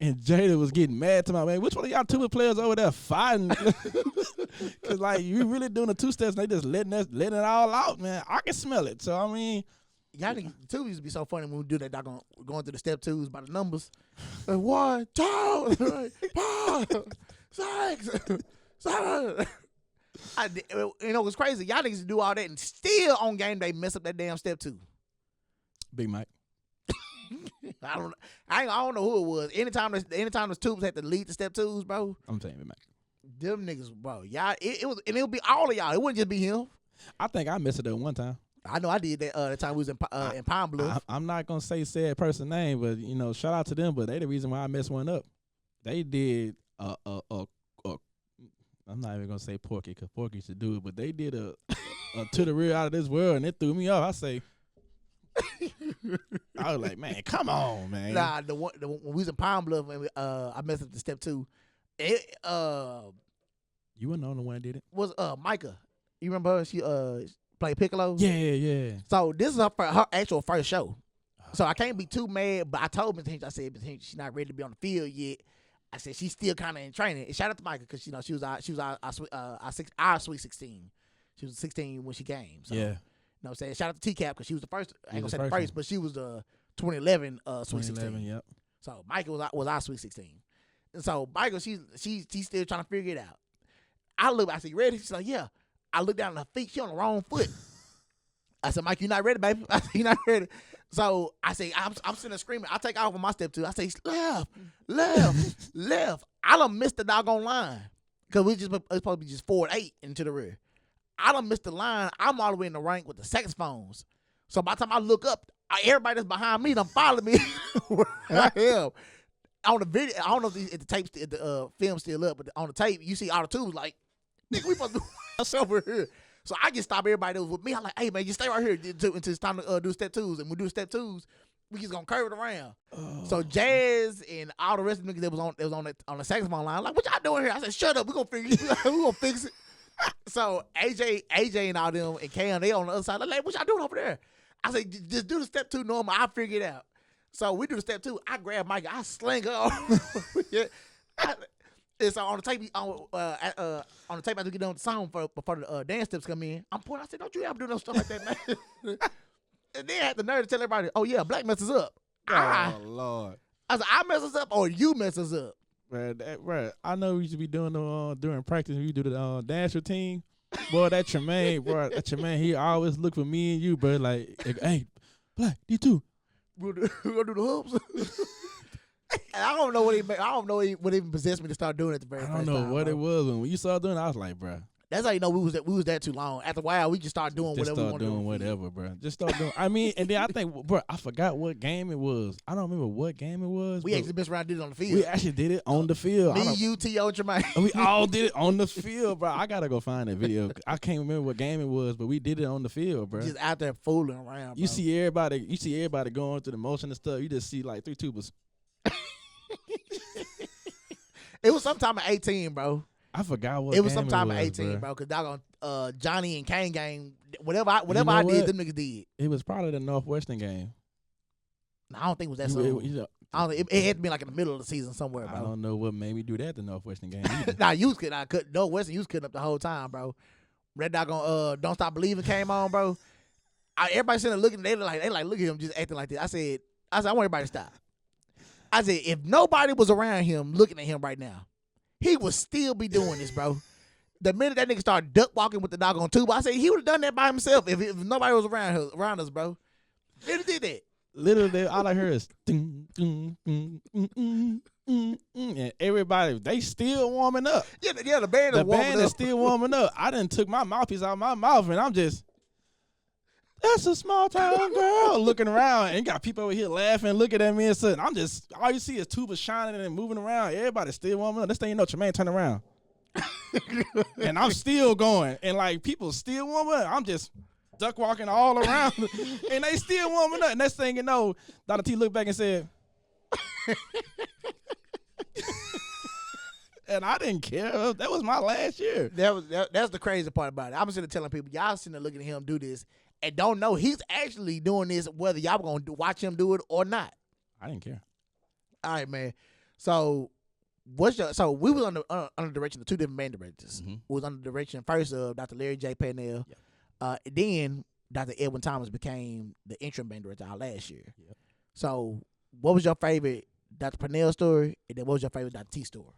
Speaker 2: Jada was getting mad to my man. Which one of y'all tuba players over there fighting? Cause like you really doing the two steps and they just letting it all out, man. I can smell it. So I mean,
Speaker 1: y'all think the two used to be so funny when we do that. Going through the step twos by the numbers. Like 1, 2, 3, 4, 6, 7. It's crazy. Y'all niggas do all that and still on game day mess up that damn step two.
Speaker 2: Big Mike.
Speaker 1: I don't know who it was. Anytime the tubes had to lead the step twos, bro.
Speaker 2: I'm saying Big Mike.
Speaker 1: Them niggas, bro. Y'all, it'll be all of y'all. It wouldn't just be him.
Speaker 2: I think I messed it up one time.
Speaker 1: I know I did that the time we was in Pine Bluff.
Speaker 2: I'm not gonna say said person name, but shout out to them. But they the reason why I messed one up. They did I'm not even gonna say Porky because Porky should do it, but they did to the real out of this world, and it threw me off. I say, I was like, man, come on, man.
Speaker 1: Nah, when we was in Pine Bluff, and I messed up the step 2. It
Speaker 2: You weren't the only one that did it.
Speaker 1: was Micah. You remember her? She played Piccolo.
Speaker 2: Yeah.
Speaker 1: So this is her actual first show. So I can't be too mad, but I told Miss Hinch, I said, Miss Hinch, she's not ready to be on the field yet. I said she's still kind of in training. And shout out to Micah because she was our Sweet 16. She was 16 when she came. So,
Speaker 2: yeah.
Speaker 1: You know what I'm saying? Shout out to T-Cap because she was the first. I ain't gonna say the
Speaker 2: first
Speaker 1: first, but she was the 2011 Sweet 16.
Speaker 2: Yep.
Speaker 1: So Micah was our Sweet 16. And so Michael, she's still trying to figure it out. I said, you ready? She's like, yeah. I look down at her feet. She on the wrong foot. I said, Mike, you not ready, baby? I said, you not ready. So I say, I'm sitting there screaming. I take off on my step 2. I say, left. I done missed the doggone line. Because it's supposed to be just 4-8 into the rear. I done missed the line. I'm all the way in the rank with the saxophones. So by the time I look up, everybody that's behind me done follow me where I am. On the video, I don't know if the film's still up, but on the tape, you see all the tubes like, nigga, we supposed to do us over here. So I just stop everybody that was with me. I'm like, hey, man, you stay right here until it's time to do step 2s. And when we do step 2s, we just gonna curve it around. Oh. So Jazz and all the rest of the niggas that was on the saxophone line, like, what y'all doing here? I said, shut up, we gonna fix it. So AJ and all them and Cam, they on the other side. Like, what y'all doing over there? I said, just do the step 2 normal. I'll figure it out. So we do the step 2. I grab Mike. I sling her off. Yeah. And so on the tape, after we get on the song before the dance steps come in, I'm pointing. I said, don't you ever do no stuff like that, man. And then I had the nerve to tell everybody, oh yeah, Black messes up.
Speaker 2: Oh Lord.
Speaker 1: I said, I mess us up or you mess us up.
Speaker 2: Right. I know we should be doing during practice when you do the dance routine. Boy, that Tremaine, he always look for me and you, bro. Like, hey, Black, you too.
Speaker 1: We're gonna do the hoops. And I don't know what even possessed me to start doing it the very first time.
Speaker 2: I don't know what it was when you started doing it. I was like, bro.
Speaker 1: That's how you know we was that too long. After a while, we just started doing whatever we want to do.
Speaker 2: Whatever, bro. Just start doing. I mean, and then I think, bro, I forgot what game it was. I don't remember what game it was.
Speaker 1: We actually messed around and did it on the field.
Speaker 2: We actually did it on the field.
Speaker 1: Me, you, T.O., Tremaine.
Speaker 2: We all did it on the field, bro. I gotta go find that video. I can't remember what game it was, but we did it on the field, bro.
Speaker 1: Just out there fooling around.
Speaker 2: You see everybody going through the motion and stuff. You just see like 3 tubers.
Speaker 1: It was sometime at 18, bro.
Speaker 2: I forgot what
Speaker 1: it was sometime at 18, bro. Because doggone Johnny and Kane game, whatever I did, them niggas did.
Speaker 2: It was probably the Northwestern game.
Speaker 1: I don't think it was that soon. It had to be like in the middle of the season somewhere, bro.
Speaker 2: I don't know what made me do that the Northwestern game.
Speaker 1: Nah, Northwestern, you was cutting up the whole time, bro. Red doggone Don't Stop Believing came on, bro. Everybody sitting there looking, they like look at him just acting like this. I said I want everybody to stop. I said, if nobody was around him looking at him right now, he would still be doing this, bro. The minute that nigga started duck walking with the dog on tube, I said he would have done that by himself if nobody was around us, bro. He did that.
Speaker 2: Literally, all I heard is ding, ding, ding, and everybody, they still warming up.
Speaker 1: Yeah, the band is warming up.
Speaker 2: The band is still warming up. I done took my mouthpiece out of my mouth, and I'm just, that's a small town girl, looking around, and got people over here laughing, looking at me and saying, I'm just, all you see is tubas shining and moving around. Everybody's still warming up. This thing you know, Tremaine turn around. And I'm still going. And like people still warming up. I'm just duck walking all around. And they still warming up. And next thing you know, Dr. T looked back and said, and I didn't care. That was my last year.
Speaker 1: That's the crazy part about it. I'm sitting there telling people, y'all sitting there looking at him do this and don't know he's actually doing this whether y'all going to watch him do it or not.
Speaker 2: I didn't care.
Speaker 1: All right, man. So we was under the direction of 2 different band directors. Mm-hmm. We was under the direction first of Dr. Larry J. Pennell. Yep. Then Dr. Edwin Thomas became the interim band director our last year. Yep. So what was your favorite Dr. Pennell story, and then what was your favorite Dr. T story?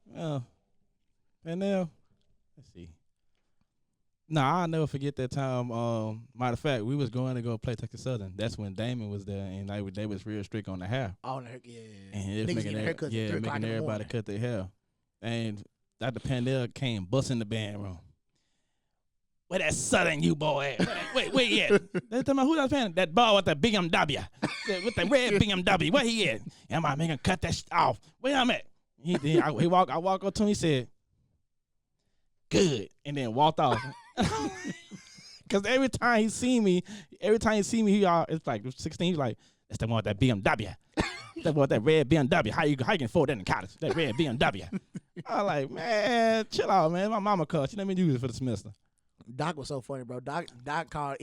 Speaker 2: Well, Pennell, let's see. I'll never forget that time. Matter of fact, we was going to go play Texas Southern. That's when Damon was there, and they was real strict on the hair.
Speaker 1: Oh, yeah.
Speaker 2: And it was making everybody cut their hair. And Dr. Pennell came busting the band room. Where that Southern you boy at? Wait, yeah. They tell me who that fan? That boy with the BMW, with the red BMW. Where he at? And my man cut that off. Where I'm at? I walk up to him. He said, "Good," and then walked off. Cause every time he see me, it's like 16. He's like, that's the one with that BMW. That one with that red BMW. How you can afford that in college? That red BMW. I was like, man, chill out, man. My mama called. She let me use it for the semester.
Speaker 1: Doc was so funny, bro. Doc called.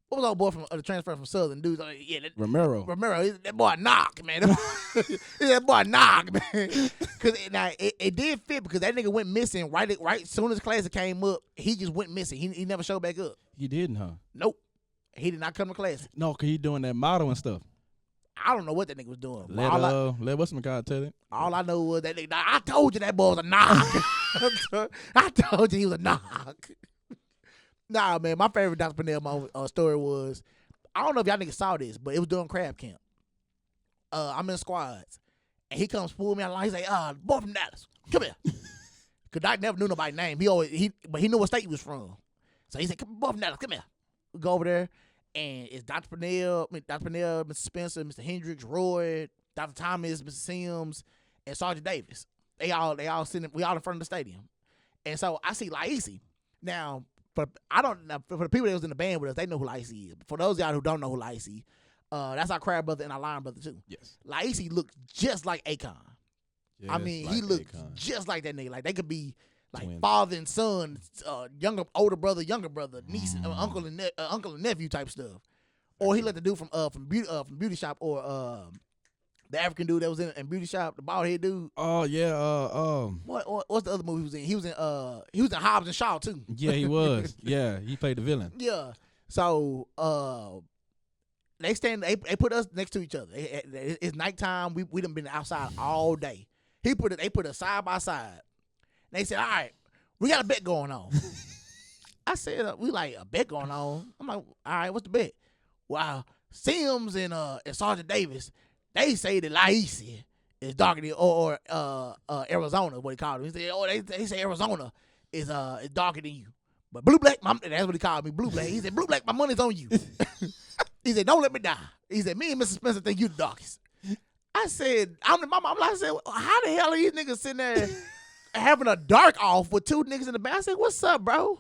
Speaker 1: What was our boy from the transfer from Southern? Dudes,
Speaker 2: Romero.
Speaker 1: That boy knock, man. That boy knock, man. Cause it did fit because that nigga went missing right as soon as class came up. He just went missing. He never showed back up.
Speaker 2: He didn't, huh?
Speaker 1: Nope. He did not come to class.
Speaker 2: No, cause he doing that modeling stuff.
Speaker 1: I don't know what that nigga was doing.
Speaker 2: Let what's my God tell it?
Speaker 1: All I know was that nigga. I told you that boy was a knock. I told you he was a knock. Nah, man, my favorite Dr. Purnell story was, I don't know if y'all niggas saw this, but it was during crab camp. I'm in squads, and he comes pull me out of line. He's like, boy from Dallas, come here. Because Doc never knew nobody's name. But he knew what state he was from. So he said, boy from Dallas, come here. We go over there, and it's Dr. Purnell, Mr. Spencer, Mr. Hendricks, Roy, Dr. Thomas, Mr. Sims, and Sergeant Davis. They all sitting, we all in front of the stadium. And so I see Laisi. Now, for the people that was in the band with us, they know who Laisi is. But for those y'all who don't know who Laisi, that's our crab brother and our lion brother too.
Speaker 2: Yes.
Speaker 1: Laisi looked just like Akon.
Speaker 2: Just
Speaker 1: I mean,
Speaker 2: like
Speaker 1: he looked
Speaker 2: Akon.
Speaker 1: just like that nigga. Like they could be like
Speaker 2: Twins.
Speaker 1: father and son, older brother, younger brother, niece, uncle and nephew type stuff. Or he let the dude from Beauty Shop, or the African dude that was in Beauty Shop, the bald head dude.
Speaker 2: Oh yeah.
Speaker 1: What's the other movie he was in? He was in Hobbs and Shaw too.
Speaker 2: Yeah, he was. Yeah, he played the villain.
Speaker 1: Yeah. So they put us next to each other. It's nighttime. We done been outside all day. They put us side by side. They said, all right, we got a bet going on. I said, we like a bet going on. I'm like, all right, what's the bet? Wow, Sims and Sergeant Davis, they say that Laisi is darker than or Arizona, what he called him. He said, they say Arizona is darker than you. But Blue Black, that's what he called me, Blue Black. He said, Blue Black, my money's on you. He said, don't let me die. He said, me and Mr. Spencer think you the darkest. I said, I said, how the hell are these niggas sitting there having a dark off with two niggas in the back? I said, what's up, bro?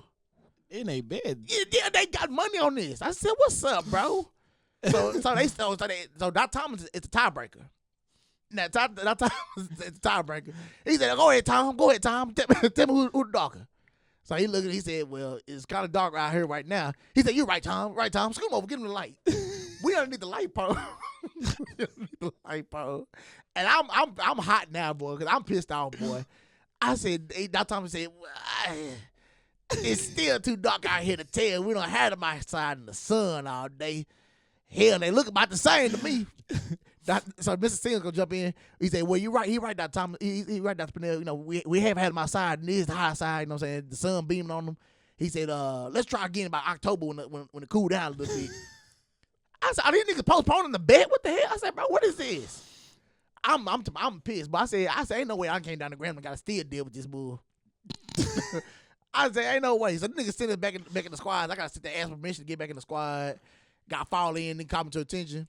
Speaker 2: In a bed.
Speaker 1: Yeah, they got money on this. I said, what's up, bro? So Doc Thomas is the tiebreaker. Now, Doc Thomas is the tiebreaker. He said, go ahead, Tom. Tell me who the darker. So he looked at it, he said, well, it's kind of dark out here right now. He said, you're right, Tom. Scoot over, give him the light. We don't need the light pole. And I'm hot now, boy, because I'm pissed off, boy. I said, Doc Thomas said, it's still too dark out here to tell. We don't have them outside in the sun all day. Hell, they look about the same to me. So Mr. Sims gonna jump in. He said, well, you're right. He right, Dr. Thomas. He right, Dr. Purnell. You know, we have had them outside, and this is the high side, you know what I'm saying? The sun beaming on them. He said, let's try again about October when it cool down a little bit. I said, are these niggas postponing the bet? What the hell? I said, bro, what is this? I'm pissed. But I said, ain't no way I came down to Graham and got to still deal with this bull. I said, ain't no way. So the niggas sitting back in the squad. I got to sit there, ask permission to get back in the squad. Got to fall in and call me to attention.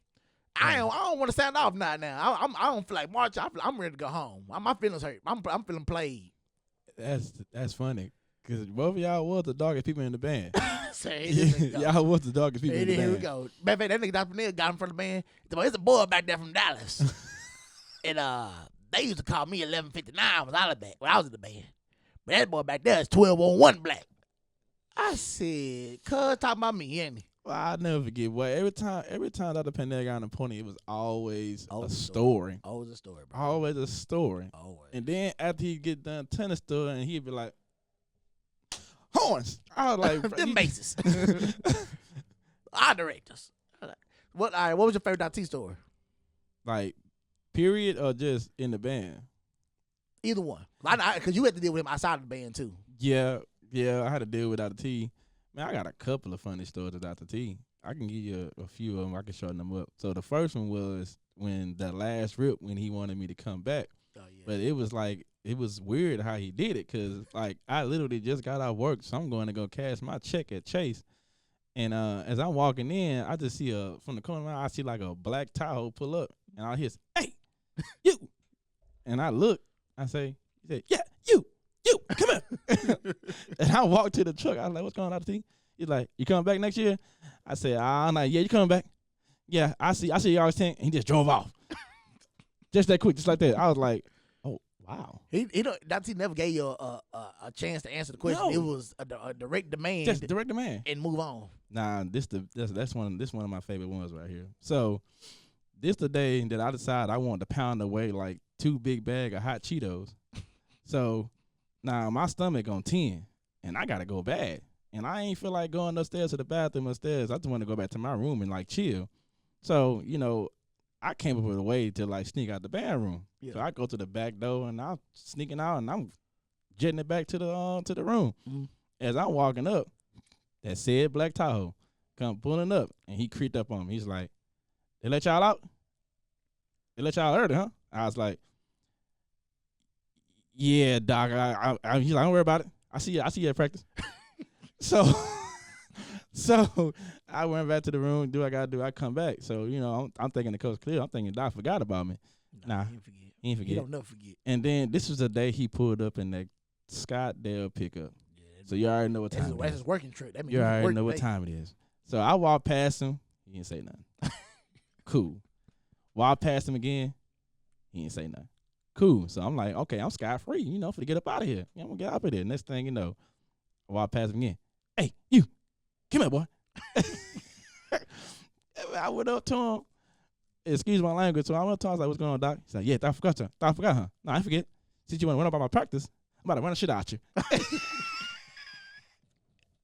Speaker 1: I don't want to sound off now. I don't feel like march. I'm ready to go home. My feelings hurt. I'm feeling played.
Speaker 2: That's funny. Because both of y'all was the darkest people in the band.
Speaker 1: Y'all
Speaker 2: was the darkest people in the band.
Speaker 1: Here we go. Matter of fact, that nigga Dr. Purnell got in front of the band. It's a boy back there from Dallas. And they used to call me 1159 when I was in the band. But that boy back there is 1201 black. I said, cuz talking about me, ain't he?
Speaker 2: Well, I'll never forget. Well, every time Dr. Purnell got on the pony, it was always a story.
Speaker 1: Always a story, bro.
Speaker 2: Always a story.
Speaker 1: Always.
Speaker 2: And then after he get done telling the story, and he'd be like, horns. I was like,
Speaker 1: them bases. Our directors. What was your favorite Dr. T story?
Speaker 2: Like, period or just in the band?
Speaker 1: Either one. Because you had to deal with him outside of the band, too.
Speaker 2: Yeah, I had to deal with Dr. T. Man, I got a couple of funny stories of Dr. T. I can give you a few of them. I can shorten them up. So the first one was when the last rip, when he wanted me to come back. Oh, yeah. But it was weird how he did it, because like I literally just got out of work, so I'm going to go cash my check at Chase. And as I'm walking in, I just see from the corner of my eye, I see like a black Tahoe pull up, and I hear, hey, you. And I look, he said, yeah, you. you come here. And I walked to the truck. I was like, what's going on, T? He's like, you coming back next year? I said, I'm like, yeah, you coming back? Yeah, I see you always 10. And he just drove off. Just that quick, just like that. I was like, oh, wow.
Speaker 1: He never gave you a chance to answer the question.
Speaker 2: No.
Speaker 1: It was a direct demand.
Speaker 2: Just direct demand.
Speaker 1: And move on.
Speaker 2: Nah, that's one of my favorite ones right here. So this the day that I decided I wanted to pound away like 2 big bags of hot Cheetos. So now my stomach on 10, and I gotta go bad. And I ain't feel like going upstairs to the bathroom upstairs. I just want to go back to my room and like chill. So, I came up with a way to like sneak out the bathroom. Yeah. So I go to the back door and I'm sneaking out and I'm jetting it back to the room. Mm-hmm. As I'm walking up, that said black Tahoe come pulling up and he creeped up on me. He's like, they let y'all out? They let y'all early, huh? I was like, yeah, doc. He's like, don't worry about it. I see you at practice. So I went back to the room. Do what I gotta do. I come back. So I'm thinking the coast clear. I'm thinking Doc forgot about me. Nah, he ain't forget.
Speaker 1: He don't never forget.
Speaker 2: And then this was the day he pulled up in that Scottsdale pickup. Yeah, so you already know what time.
Speaker 1: That's his working trip. That means
Speaker 2: you already know what time it is. So I walked past him. He didn't say nothing. Cool. Walked past him again. He didn't say nothing. Cool. So I'm like, okay, I'm scot free. For to get up out of here. I'm gonna get up of there. Next thing you know, I walked past him again. Hey, you, come here, boy. I went up to him. Excuse my language. So I went up to him. I was like, what's going on, Doc? He's like, yeah, I forgot, huh? No, I forget. Since you want to run up on my practice, I'm about to run the shit out you.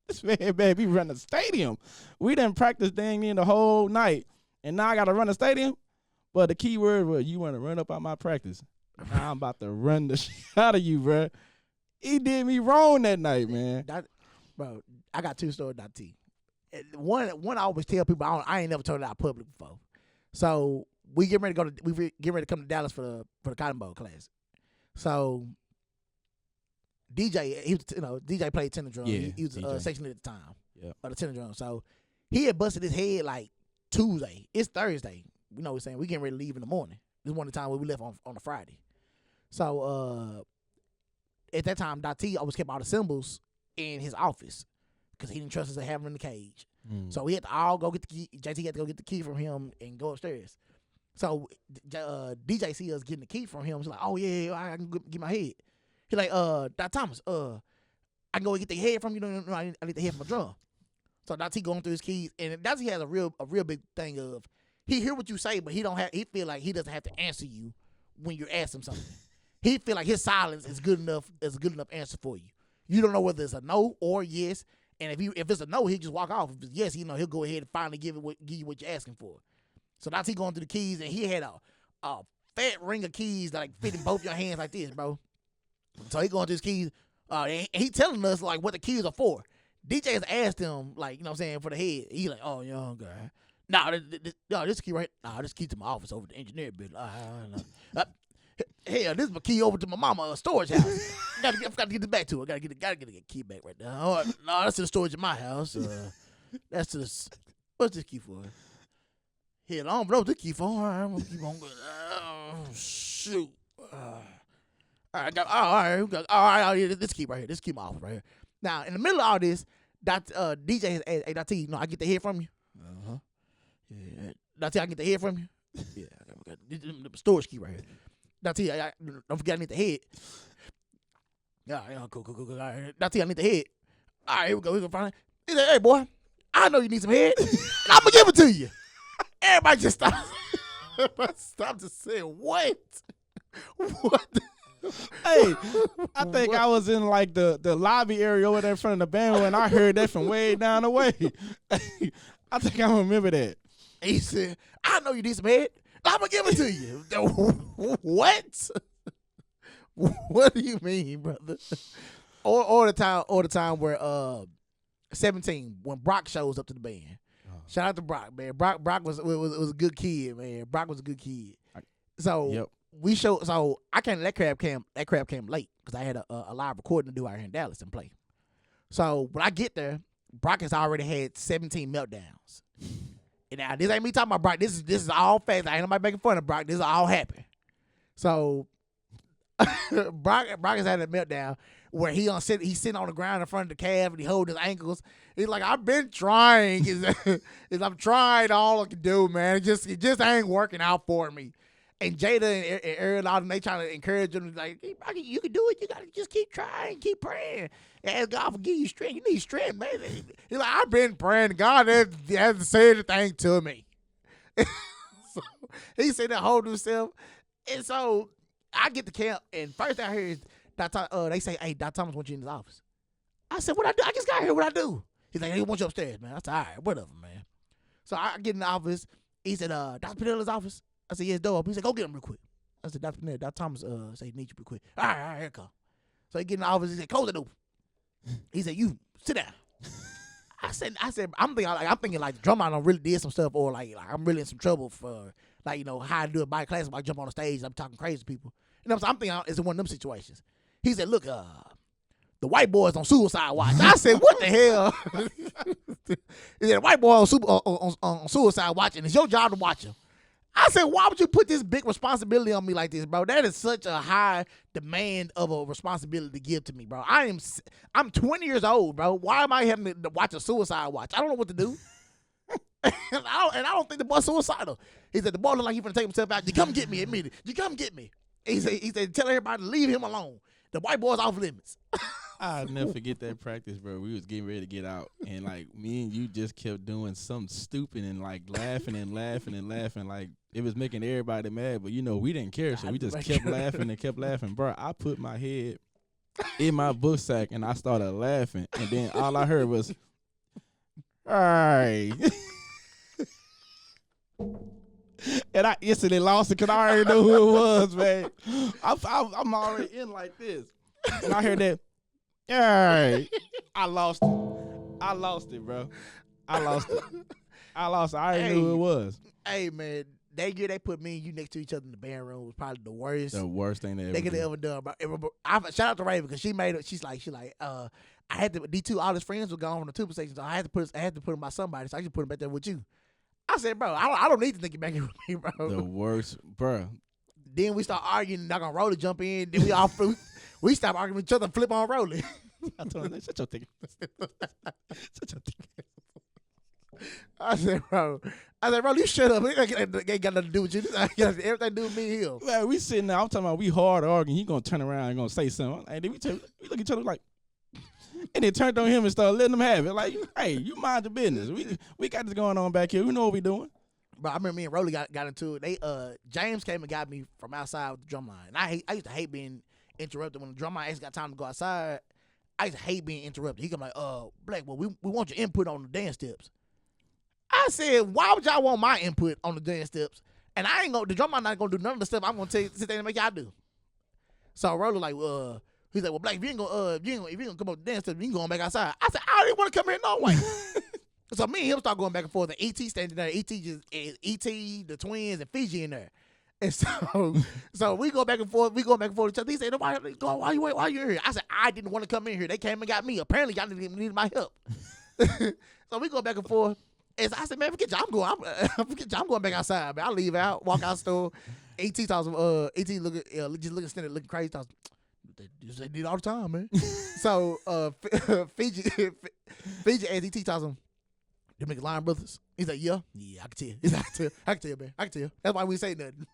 Speaker 2: This man, we run the stadium. We didn't practice dang near the whole night. And now I got to run the stadium. But the key word was, you want to run up on my practice. Now I'm about to run the shit out of you, bro. He did me wrong that night, man.
Speaker 1: Bro, I got 2 stories, T. One I always tell people, I ain't never told it out public before. So we get ready to come to Dallas for the Cotton Bowl class. So DJ, DJ played tenor drum.
Speaker 2: Yeah,
Speaker 1: he was section leader at the time.
Speaker 2: Yeah.
Speaker 1: Of the tenor drum. So he had busted his head like Tuesday. It's Thursday. You know what I'm saying? We getting ready to leave in the morning. This is one of the time where we left on a Friday. So at that time, T always kept all the cymbals in his office because he didn't trust us to have him in the cage. So we had to all go get the key. JT had to go get the key from him and go upstairs. So DJ see us getting the key from him. He's like, oh, yeah, I can get my head. He's like, Doc Thomas, I can go and get the head from you. No, I need the head from my drum. So T going through his keys. And T has a real big thing of, he hear what you say, but he feel like he doesn't have to answer you when you ask him something. He feel like his silence is good enough answer for you. You don't know whether it's a no or yes. And if it's a no, he just walk off. If it's yes, he'll go ahead and finally give you what you're asking for. So that's he going through the keys, and he had a fat ring of keys that like fit in both your hands like this, bro. So he going through his keys, and he telling us like what the keys are for. DJ has asked him like, what I'm saying, for the head. He like, oh, young guy. This key right. This key to my office over the engineer building. Hell, this is my key over to my mama storage house. I gotta get it back to her. Gotta get the key back right now. No, that's to the storage in my house. That's to the. What's this key for? Hell, I don't know what this key for. All right, I'm gonna keep on going. Shoot. All right. This key right here. This key my office right here. Now, in the middle of all this, DJ has asked, hey, T, I get the head from you? Uh-huh. Yeah. T, I get the head from you? Yeah, I got the storage key right here. T, don't forget I need the head. Yeah, cool. All right. T, I need the head. All right, here we go find it. He said, hey, boy, I know you need some head, and I'm going to give it to you. Everybody just stopped. Stop to say, what? What?
Speaker 2: Hey, I think I was in like the lobby area over there in front of the band and I heard that from way down the way. I think I remember that.
Speaker 1: He said, I know you need some head. I'm going to give it to you. What? What do you mean, brother? Or the time where 17, when Brock shows up to the band. Shout out to Brock, man. Brock was a good kid, man. Brock was a good kid. So
Speaker 2: yep.
Speaker 1: So I came. That crab came late because I had a live recording to do out here in Dallas and play. So when I get there, Brock has already had 17 meltdowns. And now this ain't me talking about Brock. This is all facts. I ain't nobody making fun of Brock. This is all happened. So Brock has had a meltdown. where he's sitting on the ground in front of the calf and he holding his ankles. He's like, I've been trying. I'm trying all I can do, man. It just ain't working out for me. And Jada and Aaron, they trying to encourage him, like, hey, you can do it. You got to just keep trying, keep praying. And ask God for give you strength. You need strength, man. He's like, I've been praying. God hasn't said anything to me. So he said that hold himself. And so I get to camp, and first I hear is they say, hey, Dr. Thomas wants you in his office. I said, what I do? I just got here. What I do? He's like, he wants you upstairs, man. I said, all right, whatever, man. So I get in the office. He said, Dr. Panella's office. I said, yes, door. He said, go get him real quick. I said, Dr. Panella, Dr. Thomas said he needs you real quick. All right, here it come. So he get in the office. He said, close the door. He said, you sit down. I said, I'm thinking like the drummer done really did some stuff, or like I'm really in some trouble for like, you know, how I do a bike class. If I jump on the stage, I'm talking crazy to people. You know what I'm saying? I'm thinking it's one of them situations. He said, look, the white boys on suicide watch. I said, what the hell? He said, the white boy on suicide watch, and it's your job to watch him. I said, why would you put this big responsibility on me like this, bro? That is such a high demand of a responsibility to give to me, bro. I'm 20 years old, bro. Why am I having to watch a suicide watch? I don't know what to do. and I don't think the boy's suicidal. He said, the boy look like he's going to take himself out. You come get me immediately. You come get me. He said, tell everybody to leave him alone. The white boy's off limits.
Speaker 2: I'll never forget that practice, bro. We was getting ready to get out, and like me and you just kept doing something stupid and like laughing and laughing and laughing, like it was making everybody mad. But you know we didn't care, so we just kept laughing and kept laughing, bro. I put my head in my book sack and I started laughing, and then all I heard was, "All right." And I instantly lost it because I already know who it was, man. I'm already in like this, and I heard that. All right. I lost it, bro. I lost it. I already knew who it was.
Speaker 1: Hey, man, that year they put me and you next to each other in the band room was probably the worst.
Speaker 2: The worst thing
Speaker 1: they could have ever done. Bro. Shout out to Raven because she made it. She's like, I had to. D2, all his friends were gone from the tuba section, so I had to put him by somebody. So I just put him back there with you. I said, bro, I don't need to think you back here with me, bro.
Speaker 2: The worst, bro.
Speaker 1: Then we start arguing, not gonna roll to jump in. Then we stop arguing with each other and flip on rolling.
Speaker 2: I told him, shut your thing. Shut your thing.
Speaker 1: I said, bro, you shut up. It ain't got nothing to do with you. Everything to do with me and him.
Speaker 2: Man, we sitting there. I'm talking about we hard arguing. He gonna turn around and gonna say something. And then we look at each other like, and then turned on him and started letting him have it. Like, hey, you mind your business. We got this going on back here. We know what we doing.
Speaker 1: Bro, I remember me and Rolly got into it. James came and got me from outside with the drum line. And I used to hate being interrupted when the drum line actually got time to go outside. I used to hate being interrupted. He come like, Black, well, we want your input on the dance steps. I said, why would y'all want my input on the dance steps? And the drum line not gonna do none of the stuff I'm gonna sit there and make y'all do. So Rolly like, he's like, well, Black, if you ain't gonna come up the dance steps, you can go on back outside. I said, I didn't want to come here no way. So me and him start going back and forth, and E.T. standing there. E.T., the twins, and Fiji in there. And so we go back and forth. We go back and forth with each other. He said, why you here? I said, I didn't want to come in here. They came and got me. Apparently, y'all needed my help. So we go back and forth. And I said, man, forget you. I'm going back outside, man. I leave out, walk out the store. E.T. talks, E.T. just looking standing, looking crazy. Talks, they did all the time, man. So Fiji as E.T. tells him, "You make Lion Brothers?" He's like, yeah, I can tell. He's like, I can tell, man. I can tell. That's why we say nothing.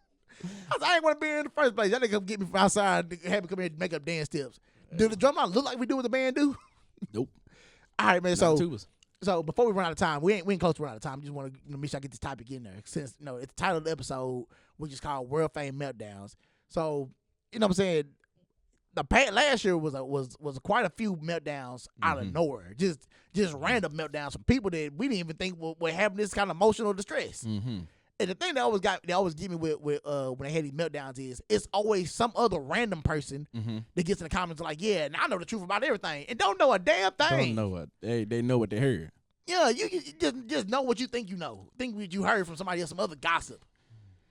Speaker 1: I said, I ain't want to be here in the first place. Y'all didn't come get me from outside and have me come here and make up dance steps. Do the drum line look like we do what the band do?
Speaker 2: Nope.
Speaker 1: All right, man. So before we run out of time, we ain't close to run out of time. Just want to make sure I get this topic in there. Since it's the title of the episode, which is called Worldfamed Meltdowns. So, you know what I'm saying? Last year was quite a few meltdowns out of nowhere, just random meltdowns from people that we didn't even think were having this kind of emotional distress. Mm-hmm. And the thing that always get me with when they had these meltdowns is it's always some other random person that gets in the comments like, yeah, and I know the truth about everything, and don't know a damn thing.
Speaker 2: Don't know what they know what they heard.
Speaker 1: Yeah, you just know what you think you know. Think what you heard from somebody else, some other gossip.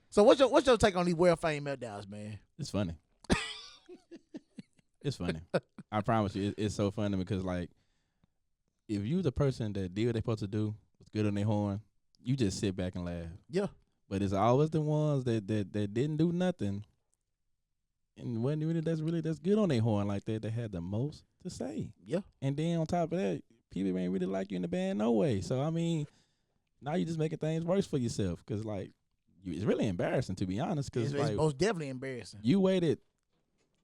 Speaker 1: So what's your take on these Worldfamed meltdowns, man?
Speaker 2: It's funny. It's funny. I promise you, it's so funny because, like, if you the person that did what they supposed to do, was good on their horn, you just sit back and laugh.
Speaker 1: Yeah.
Speaker 2: But it's always the ones that didn't do nothing and wasn't really that's good on their horn like that. They had the most to say.
Speaker 1: Yeah.
Speaker 2: And then on top of that, people ain't really like you in the band no way. So I mean, now you just making things worse for yourself because like it's really embarrassing to be honest. Because
Speaker 1: it's
Speaker 2: like,
Speaker 1: most definitely embarrassing.
Speaker 2: You waited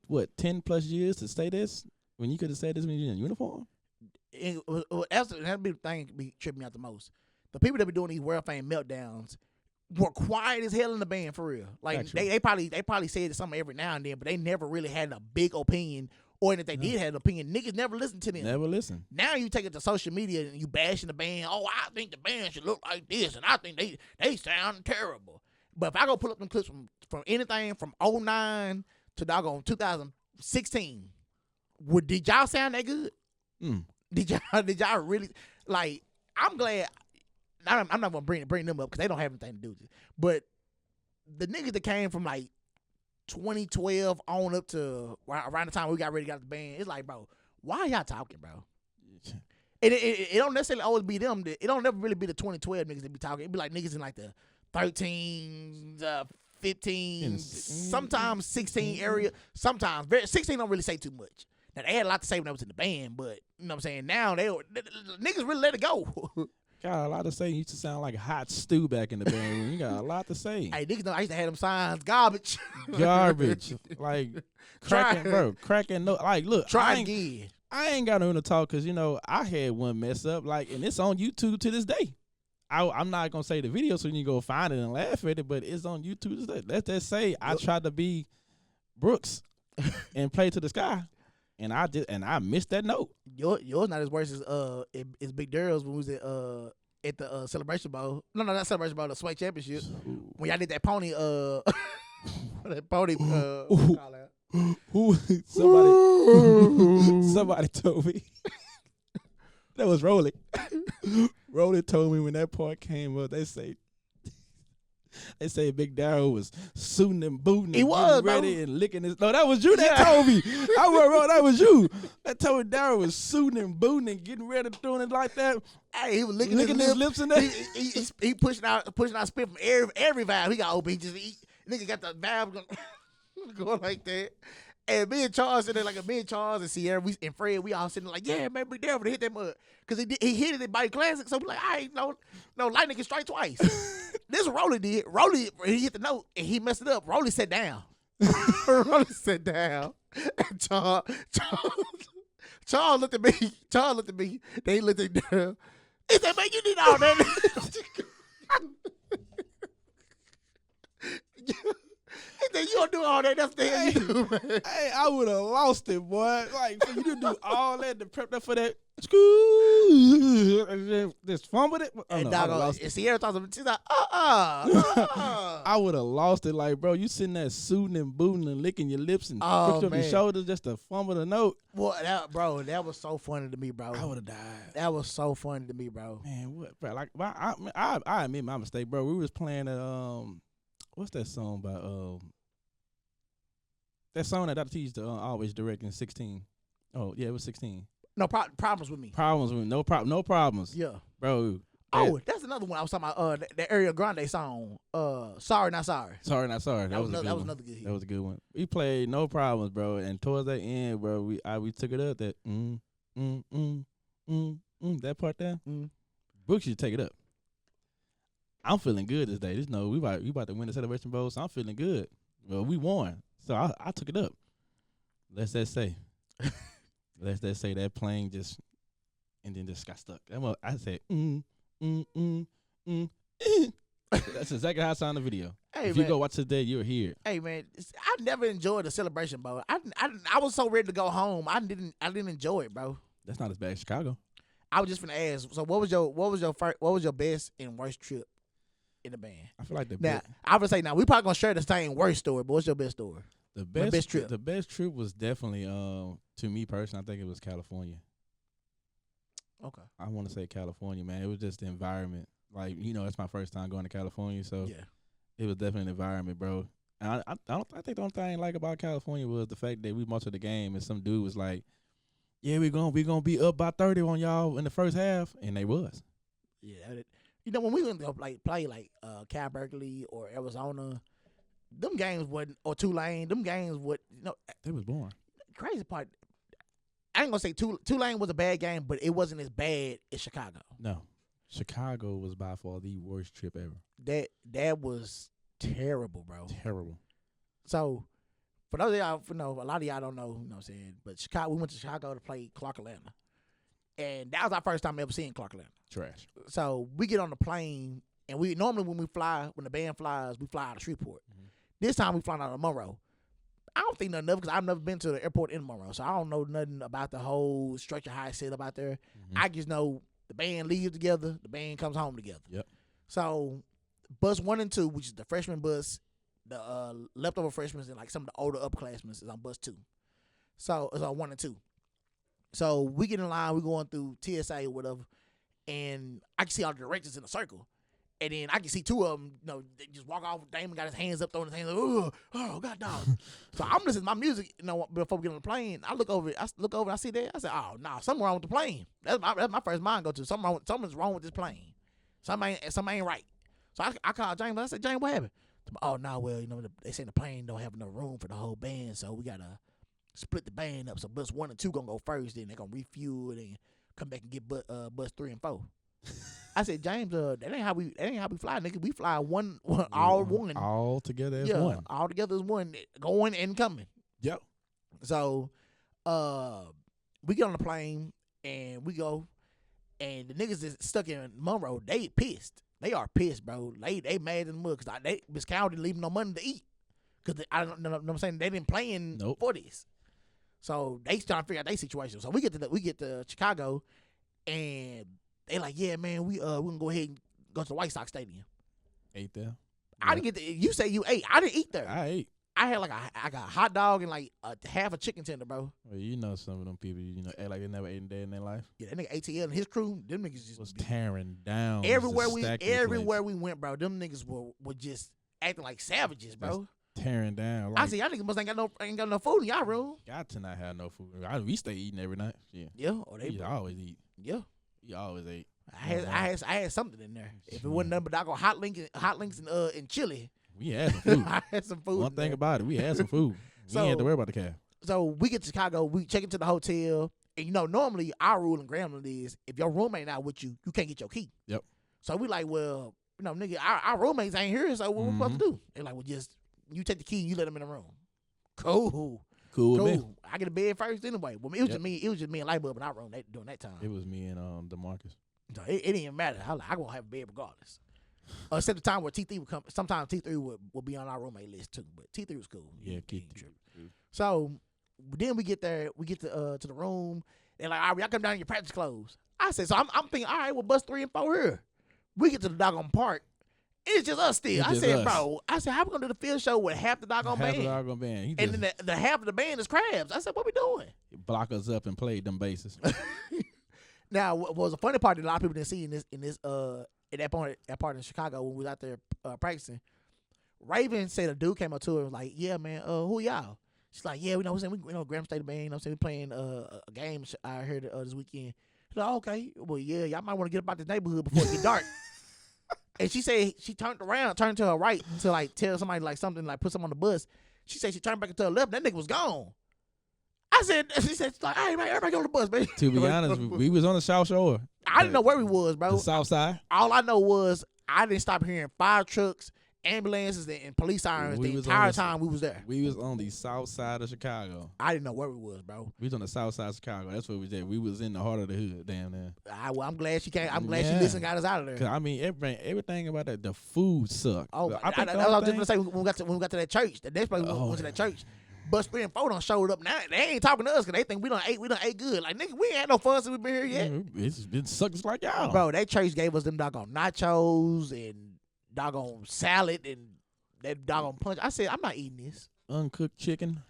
Speaker 2: what 10 plus years to say this when you could have said this when you were in uniform.
Speaker 1: That'd be the thing that be tripping me out the most. The people that be doing these Worldfamed Meltdowns were quiet as hell in the band for real. Like they probably said something every now and then, but they never really had a big opinion. Or if they did have an opinion, niggas never listened to them.
Speaker 2: Never listen.
Speaker 1: Now you take it to social media and you bashing the band. Oh, I think the band should look like this, and I think they sound terrible. But if I go pull up them clips from anything from 2009 to doggone 2016, did y'all sound that good? Did y'all really like? I'm glad. I'm not gonna bring them up because they don't have anything to do with it. But the niggas that came from like 2012 on up to around the time we got ready to get out the band, it's like, bro, why y'all talking, bro? It don't necessarily always be them. It don't never really be the 2012 niggas that be talking. It be like niggas in like the 13, 15, sometimes 16 area. Sometimes 16 don't really say too much. Now they had a lot to say when I was in the band, but you know what I'm saying. Now niggas really let it go.
Speaker 2: Got a lot to say. You used to sound like hot stew back in the band room. You got a lot to say.
Speaker 1: Hey, niggas know I used to have them signs garbage.
Speaker 2: Like cracking no. Like look,
Speaker 1: try again.
Speaker 2: I ain't got no to talk because you know I had one mess up. Like, and it's on YouTube to this day. I'm not gonna say the video so you can go find it and laugh at it, but it's on YouTube to this day. Let's just say I tried to be Brooks and play to the sky. And I missed that note.
Speaker 1: Yours not as worse as Big Daryl's when we was at the Celebration Bowl. No, not Celebration Bowl, the Sway Championship. When y'all did that pony that pony
Speaker 2: who somebody told me that was Rolly. Rolly told me when that part came up, they say Big Daryl was suiting and booting and getting ready and licking his. No, that was you that told me. I wrote that was you. That told me Daryl was suiting and booting and getting ready doing it like that.
Speaker 1: Hey, he was licking his lips in there. He pushing out spit from every valve he got open. Nigga got the valve going like that. And me and Charles sitting there me and Charles and Sierra and Fred, we all sitting there like, yeah, man, Big Daryl to hit that mud. Because he hit it in Body Classic. So we like, I ain't no lightning can strike twice. This what Rolly did. Rolly, he hit the note and he messed it up. Rolly sat down. Rolly sat down. And Charles looked at me. Then he looked at Daryl. He said, man, you need all that. He said, you don't do all that. That's the hell you do, man.
Speaker 2: Hey, I would have lost it, boy. Like, for you to do all that to prep up for that. Just fumbled it.
Speaker 1: And Sierra thought something. She's like,
Speaker 2: I would have lost it. Like, bro, you sitting there suiting and booting and licking your lips and pushing up your shoulders just to fumble the note.
Speaker 1: Well, that was so funny to me, bro.
Speaker 2: I would have died.
Speaker 1: That was so funny to me, bro.
Speaker 2: Man, what, bro? Like, I admit my mistake, bro. We was playing what's that song by that song that Dr. T used to always direct in 16. Oh yeah, it was 16.
Speaker 1: No problems with me.
Speaker 2: Problems with no problems.
Speaker 1: Yeah,
Speaker 2: bro.
Speaker 1: That's another one I was talking about. The Ariana Grande song. Sorry Not Sorry.
Speaker 2: Sorry Not Sorry. That was
Speaker 1: another good hit.
Speaker 2: That was a good one. We played No Problems, bro. And towards that end, bro, we took it up. That that part there. Brooks should take it up. I'm feeling good this day. We about to win the Celebration Bowl, so I'm feeling good. Well, we won, so I took it up. Let's just say that plane just got stuck. I said That's exactly how I saw in the video.
Speaker 1: Hey,
Speaker 2: if you go watch today, you'll hear it.
Speaker 1: Hey man, I never enjoyed the Celebration Bowl. I was so ready to go home. I didn't enjoy it, bro.
Speaker 2: That's not as bad as Chicago.
Speaker 1: I was just gonna ask. So what was your best and worst trip in the band?
Speaker 2: I feel like
Speaker 1: I would say we probably gonna share the same worst story, but what's your best story?
Speaker 2: The best trip. The best trip was definitely to me personally, I think it was California.
Speaker 1: Okay.
Speaker 2: I want to say California, man. It was just the environment. Like, it's my first time going to California, so
Speaker 1: yeah,
Speaker 2: it was definitely an environment, bro. And I think the only thing I like about California was the fact that we marched to the game and some dude was like, "Yeah, we gonna be up by 30 on y'all in the first half," and they was.
Speaker 1: Yeah, when we went to play Cal Berkeley or Arizona, them games wasn't, or Tulane, them games what
Speaker 2: They was born.
Speaker 1: Crazy part. I ain't gonna say Tulane was a bad game, but it wasn't as bad as Chicago.
Speaker 2: No, Chicago was by far the worst trip ever.
Speaker 1: That was terrible, bro.
Speaker 2: Terrible.
Speaker 1: So, for those of y'all, a lot of y'all don't know, you know what I'm saying, but we went to Chicago to play Clark Atlanta. And that was our first time ever seeing Clark Atlanta.
Speaker 2: Trash.
Speaker 1: So, we get on the plane, and we normally when the band flies, we fly out of Shreveport. Mm-hmm. This time, we flying out of Monroe. I don't think nothing of it because I've never been to the airport in Monroe, so I don't know nothing about the whole structure, how it's set up out there. Mm-hmm. I just know the band leaves together, the band comes home together.
Speaker 2: Yep.
Speaker 1: So, bus 1 and 2, which is the freshman bus, the leftover freshmen and like some of the older upperclassmen is on bus 2. So it's on 1 and 2. So we get in line, we going through TSA or whatever, and I can see all the directors in a circle. And then I can see 2 of them, they just walk off. Damon got his hands up, throwing his hands up. Oh, God, dog. So I'm listening to my music, before we get on the plane. I look over, I see that. I said, oh, no, something wrong with the plane. That's my first mind go to. Something's wrong with this plane. Something ain't right. So I called James. I said, James, what happened? Oh, no, well, they say the plane don't have enough room for the whole band, so we got to split the band up. So bus 1 and 2 going to go first, then they're going to refuel and come back and get bus 3 and 4. I said, James, that ain't how we fly, nigga. We fly one.
Speaker 2: All together as one.
Speaker 1: All together as one, going and coming.
Speaker 2: Yep.
Speaker 1: So we get on the plane, and we go, and the niggas that's stuck in Monroe, they pissed. They are pissed, bro. They mad in the mud because Miss Cow didn't leave them no money to eat. Because I don't know what I'm saying. They didn't plan for this. So they trying to figure out their situation. So we get to Chicago, and they like, yeah, man, we gonna go ahead and go to the White Sox Stadium.
Speaker 2: Ate there?
Speaker 1: I didn't get to. You say you ate. I didn't eat there.
Speaker 2: I ate.
Speaker 1: I had I got a hot dog and like half a chicken tender, bro.
Speaker 2: Well, some of them people, act like they never ate a day in their life.
Speaker 1: Yeah, that nigga ATL and his crew, them niggas just
Speaker 2: was tearing down.
Speaker 1: Everywhere we went, bro, them niggas were just acting like savages, bro.
Speaker 2: Just tearing down. Like,
Speaker 1: I see y'all niggas must ain't got no food in y'all room.
Speaker 2: Got to not have no food. We stay eating every night. Yeah.
Speaker 1: Yeah. Or
Speaker 2: we always eat.
Speaker 1: Yeah.
Speaker 2: We always ate.
Speaker 1: I had something in there. If it wasn't nothing but doggone hot links and chili.
Speaker 2: We had some food.
Speaker 1: I had some food.
Speaker 2: One thing about it, we had some food. We didn't have to worry about the cab.
Speaker 1: So we get to Chicago, we check into the hotel, and normally our rule in Grambling is if your roommate not with you, you can't get your key.
Speaker 2: Yep.
Speaker 1: So we like, well, nigga, our roommates ain't here, so what we supposed to do? They're like, well, just you take the key and you let them in the room. Cool. I get a bed first anyway. Well, it was just me. It was just me and Lightbulb in our room during that time.
Speaker 2: It was me and DeMarcus.
Speaker 1: So it didn't even matter. I won't have a bed regardless. Except the time where T3 would come. Sometimes T3 would be on our roommate list too, but T3 was cool.
Speaker 2: Yeah, T3.
Speaker 1: So then we get there. We get to the room. They're like, all right, y'all come down in your practice clothes. I said, so I'm thinking, all right, well, bus 3 and 4 here. We get to the doggone park. It's just us still. I said, bro, how we gonna do the field show with half the doggone band?
Speaker 2: Half the doggone band.
Speaker 1: And then the half of the band is crabs. I said, what we doing?
Speaker 2: Block us up and played them bases.
Speaker 1: Now, what was a funny part that a lot of people didn't see at that part in Chicago when we was out there practicing, Raven said a dude came up to her and was like, yeah, man, who y'all? She's like, yeah, we Graham State Band, we playing a game I heard this weekend. She's like, okay, well, yeah, y'all might want to get about this neighborhood before it get dark. And she said she turned to her right to like tell somebody like something, like put something on the bus. She said she turned back to her left, that nigga was gone. She said, like, hey, man, everybody go on the bus, man.
Speaker 2: To be honest, we was on the South Shore.
Speaker 1: I didn't know where we was, bro.
Speaker 2: The South Side.
Speaker 1: All I know was I didn't stop hearing fire trucks, ambulances, and police sirens the entire time we was there.
Speaker 2: We was on the South Side of Chicago.
Speaker 1: I didn't know where we was, bro.
Speaker 2: We was on the South Side of Chicago. That's where we was at. We was in the heart of the hood, damn there.
Speaker 1: Well, I'm glad she came. I'm glad she listened and got us out of there.
Speaker 2: 'Cause, I mean, everything about that, the food sucked.
Speaker 1: Oh, I was just gonna say when we got to that church. The next place we went to that church. Bus 3 and 4 done showed up now. They ain't talking to us because they think we done ate good. Like, nigga, we ain't had no fun since we been here yet.
Speaker 2: It sucks like y'all.
Speaker 1: Bro, that church gave us them doggone nachos and doggone salad and that doggone punch. I said, I'm not eating this.
Speaker 2: Uncooked chicken.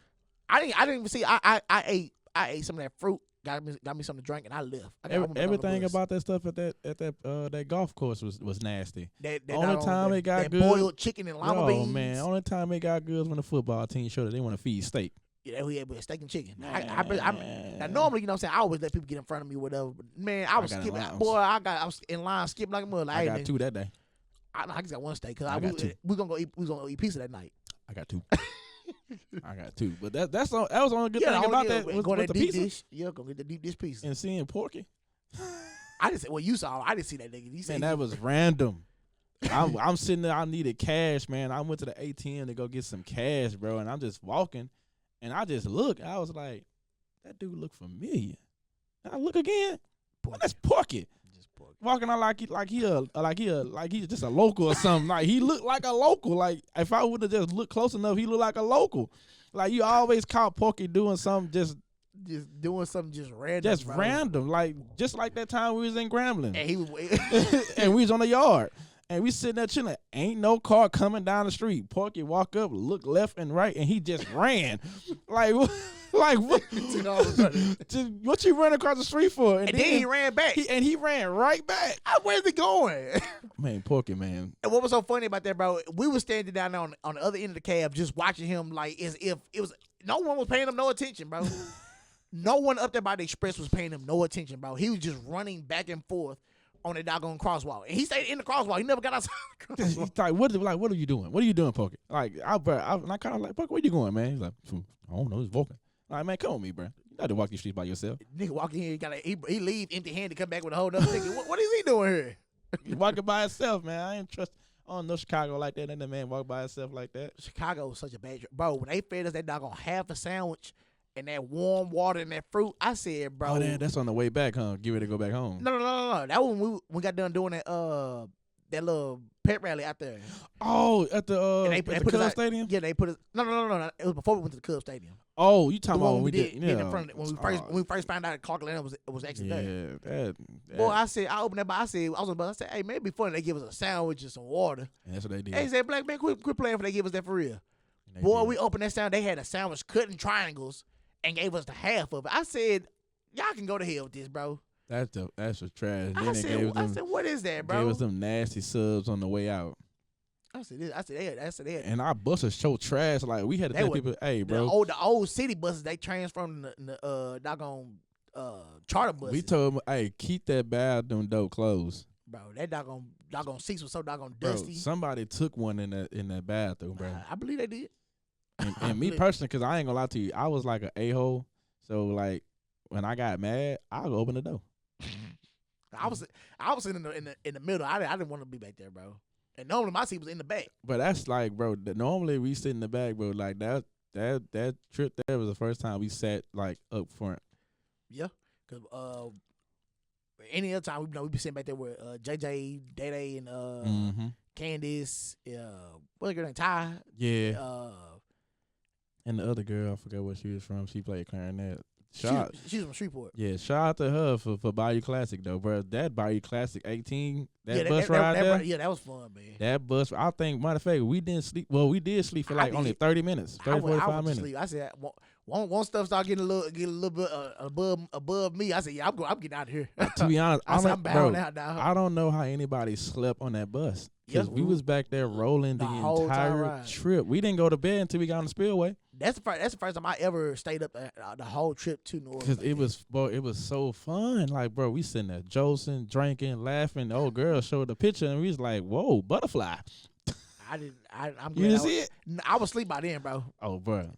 Speaker 1: I didn't even see. I ate some of that fruit. Got me something to drink and I left.
Speaker 2: Everything about that stuff at that golf course was nasty.
Speaker 1: Only time it got good, boiled chicken and lima beans.
Speaker 2: Oh man, only time it got good was when the football team showed that they want to feed steak.
Speaker 1: Yeah, we had steak and chicken. Now normally, what I'm saying, I always let people get in front of me, or whatever. But man, I was skipping. Boy, I was in line skipping like a mother.
Speaker 2: I got 2 that day.
Speaker 1: I just got 1 steak because we gonna go eat. We was gonna eat pizza that night.
Speaker 2: I got two. I got two. But that was the only good thing about that was
Speaker 1: go
Speaker 2: with
Speaker 1: that
Speaker 2: the
Speaker 1: deep
Speaker 2: pizza.
Speaker 1: dish. Yeah, go get the deep dish pizza.
Speaker 2: And seeing Porky.
Speaker 1: I didn't say, well, you saw. I didn't see that nigga. You said
Speaker 2: Man, that was random. I'm sitting there. I needed cash, man. I went to the ATM to go get some cash, bro. And I'm just walking, and I just look. I was like, that dude look familiar. And I look again. Boy, that's Porky. Walking out like he's just a local or something. Like he looked like a local. Like if I would have just looked close enough, he looked like a local. Like you always caught Porky doing something just
Speaker 1: doing something just random.
Speaker 2: Just bro. Random. Like just like that time we was in Grambling.
Speaker 1: And he was
Speaker 2: and we was on the yard. And we sitting there chilling. Ain't no car coming down the street. Porky walk up, look left and right, and he just ran. Like what? What you running across the street for?
Speaker 1: And then he ran back.
Speaker 2: He ran right back.
Speaker 1: Where's he going?
Speaker 2: Man, Porky, man.
Speaker 1: And what was so funny about that, bro? We were standing down there on the other end of the cab just watching him like as if it was no one was paying him no attention, bro. No one up there by the express was paying him no attention, bro. He was just running back and forth on the doggone crosswalk. And he stayed in the crosswalk. He never got outside the crosswalk.
Speaker 2: He's like, what are you doing? What are you doing, Porky? Like, I kind of like, Porky, where you going, man? He's like, I don't know. He's walking. Like, man, come on me, bro. You got to walk these streets by yourself.
Speaker 1: Nigga walk in here, he leave empty-handed, come back with a whole nother nigga. What is he doing here?
Speaker 2: He's walking by himself, man. I don't know Chicago like that. And that man walk by himself like that.
Speaker 1: Chicago was such a bad trip. Bro, when they fed us that doggone half a sandwich and that warm water and that fruit, I said, bro.
Speaker 2: Oh, that's on the way back, huh? Get ready to go back home.
Speaker 1: No. That was when we got done doing that little pet rally out there.
Speaker 2: Oh, at the Cubs Stadium?
Speaker 1: Yeah, they put us. No. It was before we went to the Cubs Stadium.
Speaker 2: Oh, you talking about when we did?
Speaker 1: Yeah. When we first found out that Clark Atlanta was actually there.
Speaker 2: Yeah,
Speaker 1: Boy, I opened that box. I said, hey, man, it'd be funny. They give us a sandwich and some water.
Speaker 2: And that's what they did.
Speaker 1: They said, Black man, quit playing if they give us that for real. Boy, we opened that sandwich. They had a sandwich cut in triangles and gave us the half of it. I said, y'all can go to hell with this, bro.
Speaker 2: That's just trash.
Speaker 1: I said, what is that, bro?
Speaker 2: Gave us them nasty subs on the way out.
Speaker 1: I said, that.
Speaker 2: And our buses show trash. Like we had to tell people, hey, bro.
Speaker 1: The old city buses, they transformed the doggone charter buses.
Speaker 2: We told them, hey, keep that bathroom door closed.
Speaker 1: Bro, that doggone seats was so doggone dusty.
Speaker 2: Bro, somebody took one in that bathroom, bro.
Speaker 1: I believe they did.
Speaker 2: And me personally, because I ain't gonna lie to you, I was like an a-hole. So like when I got mad, I'll go open the door.
Speaker 1: I was sitting in the middle. I didn't want to be back there, bro. And normally my seat was in the back.
Speaker 2: But that's like, bro. Normally we sit in the back, bro. Like that trip there was the first time we sat like up front.
Speaker 1: Yeah, because any other time we be sitting back there with JJ, Day and Candace, what's her name, Ty?
Speaker 2: Yeah. And the other girl, I forgot where she was from. She played clarinet.
Speaker 1: She's from Shreveport.
Speaker 2: Yeah, shout out to her for Bayou Classic though, bro. That Bayou Classic 18, bus ride there.
Speaker 1: Yeah, that was fun, man.
Speaker 2: That bus, I think, matter of fact, we didn't sleep. Well, we did sleep for like only 30 minutes, 45 minutes.
Speaker 1: Sleep. I said, one stuff start getting a little bit above me. I said, yeah, I'm getting out of here.
Speaker 2: To be honest,
Speaker 1: I'm bowing out now.
Speaker 2: I don't know how anybody slept on that bus because we was back there rolling the entire trip. We didn't go to bed until we got on the spillway.
Speaker 1: That's the first time I ever stayed up the whole trip to New Orleans.
Speaker 2: Because it was so fun. Like, bro, we sitting there josing, drinking, laughing. The old girl showed the picture, and we was like, whoa, butterfly.
Speaker 1: I'm
Speaker 2: you didn't see it?
Speaker 1: I was asleep by then, bro.
Speaker 2: Oh, bro.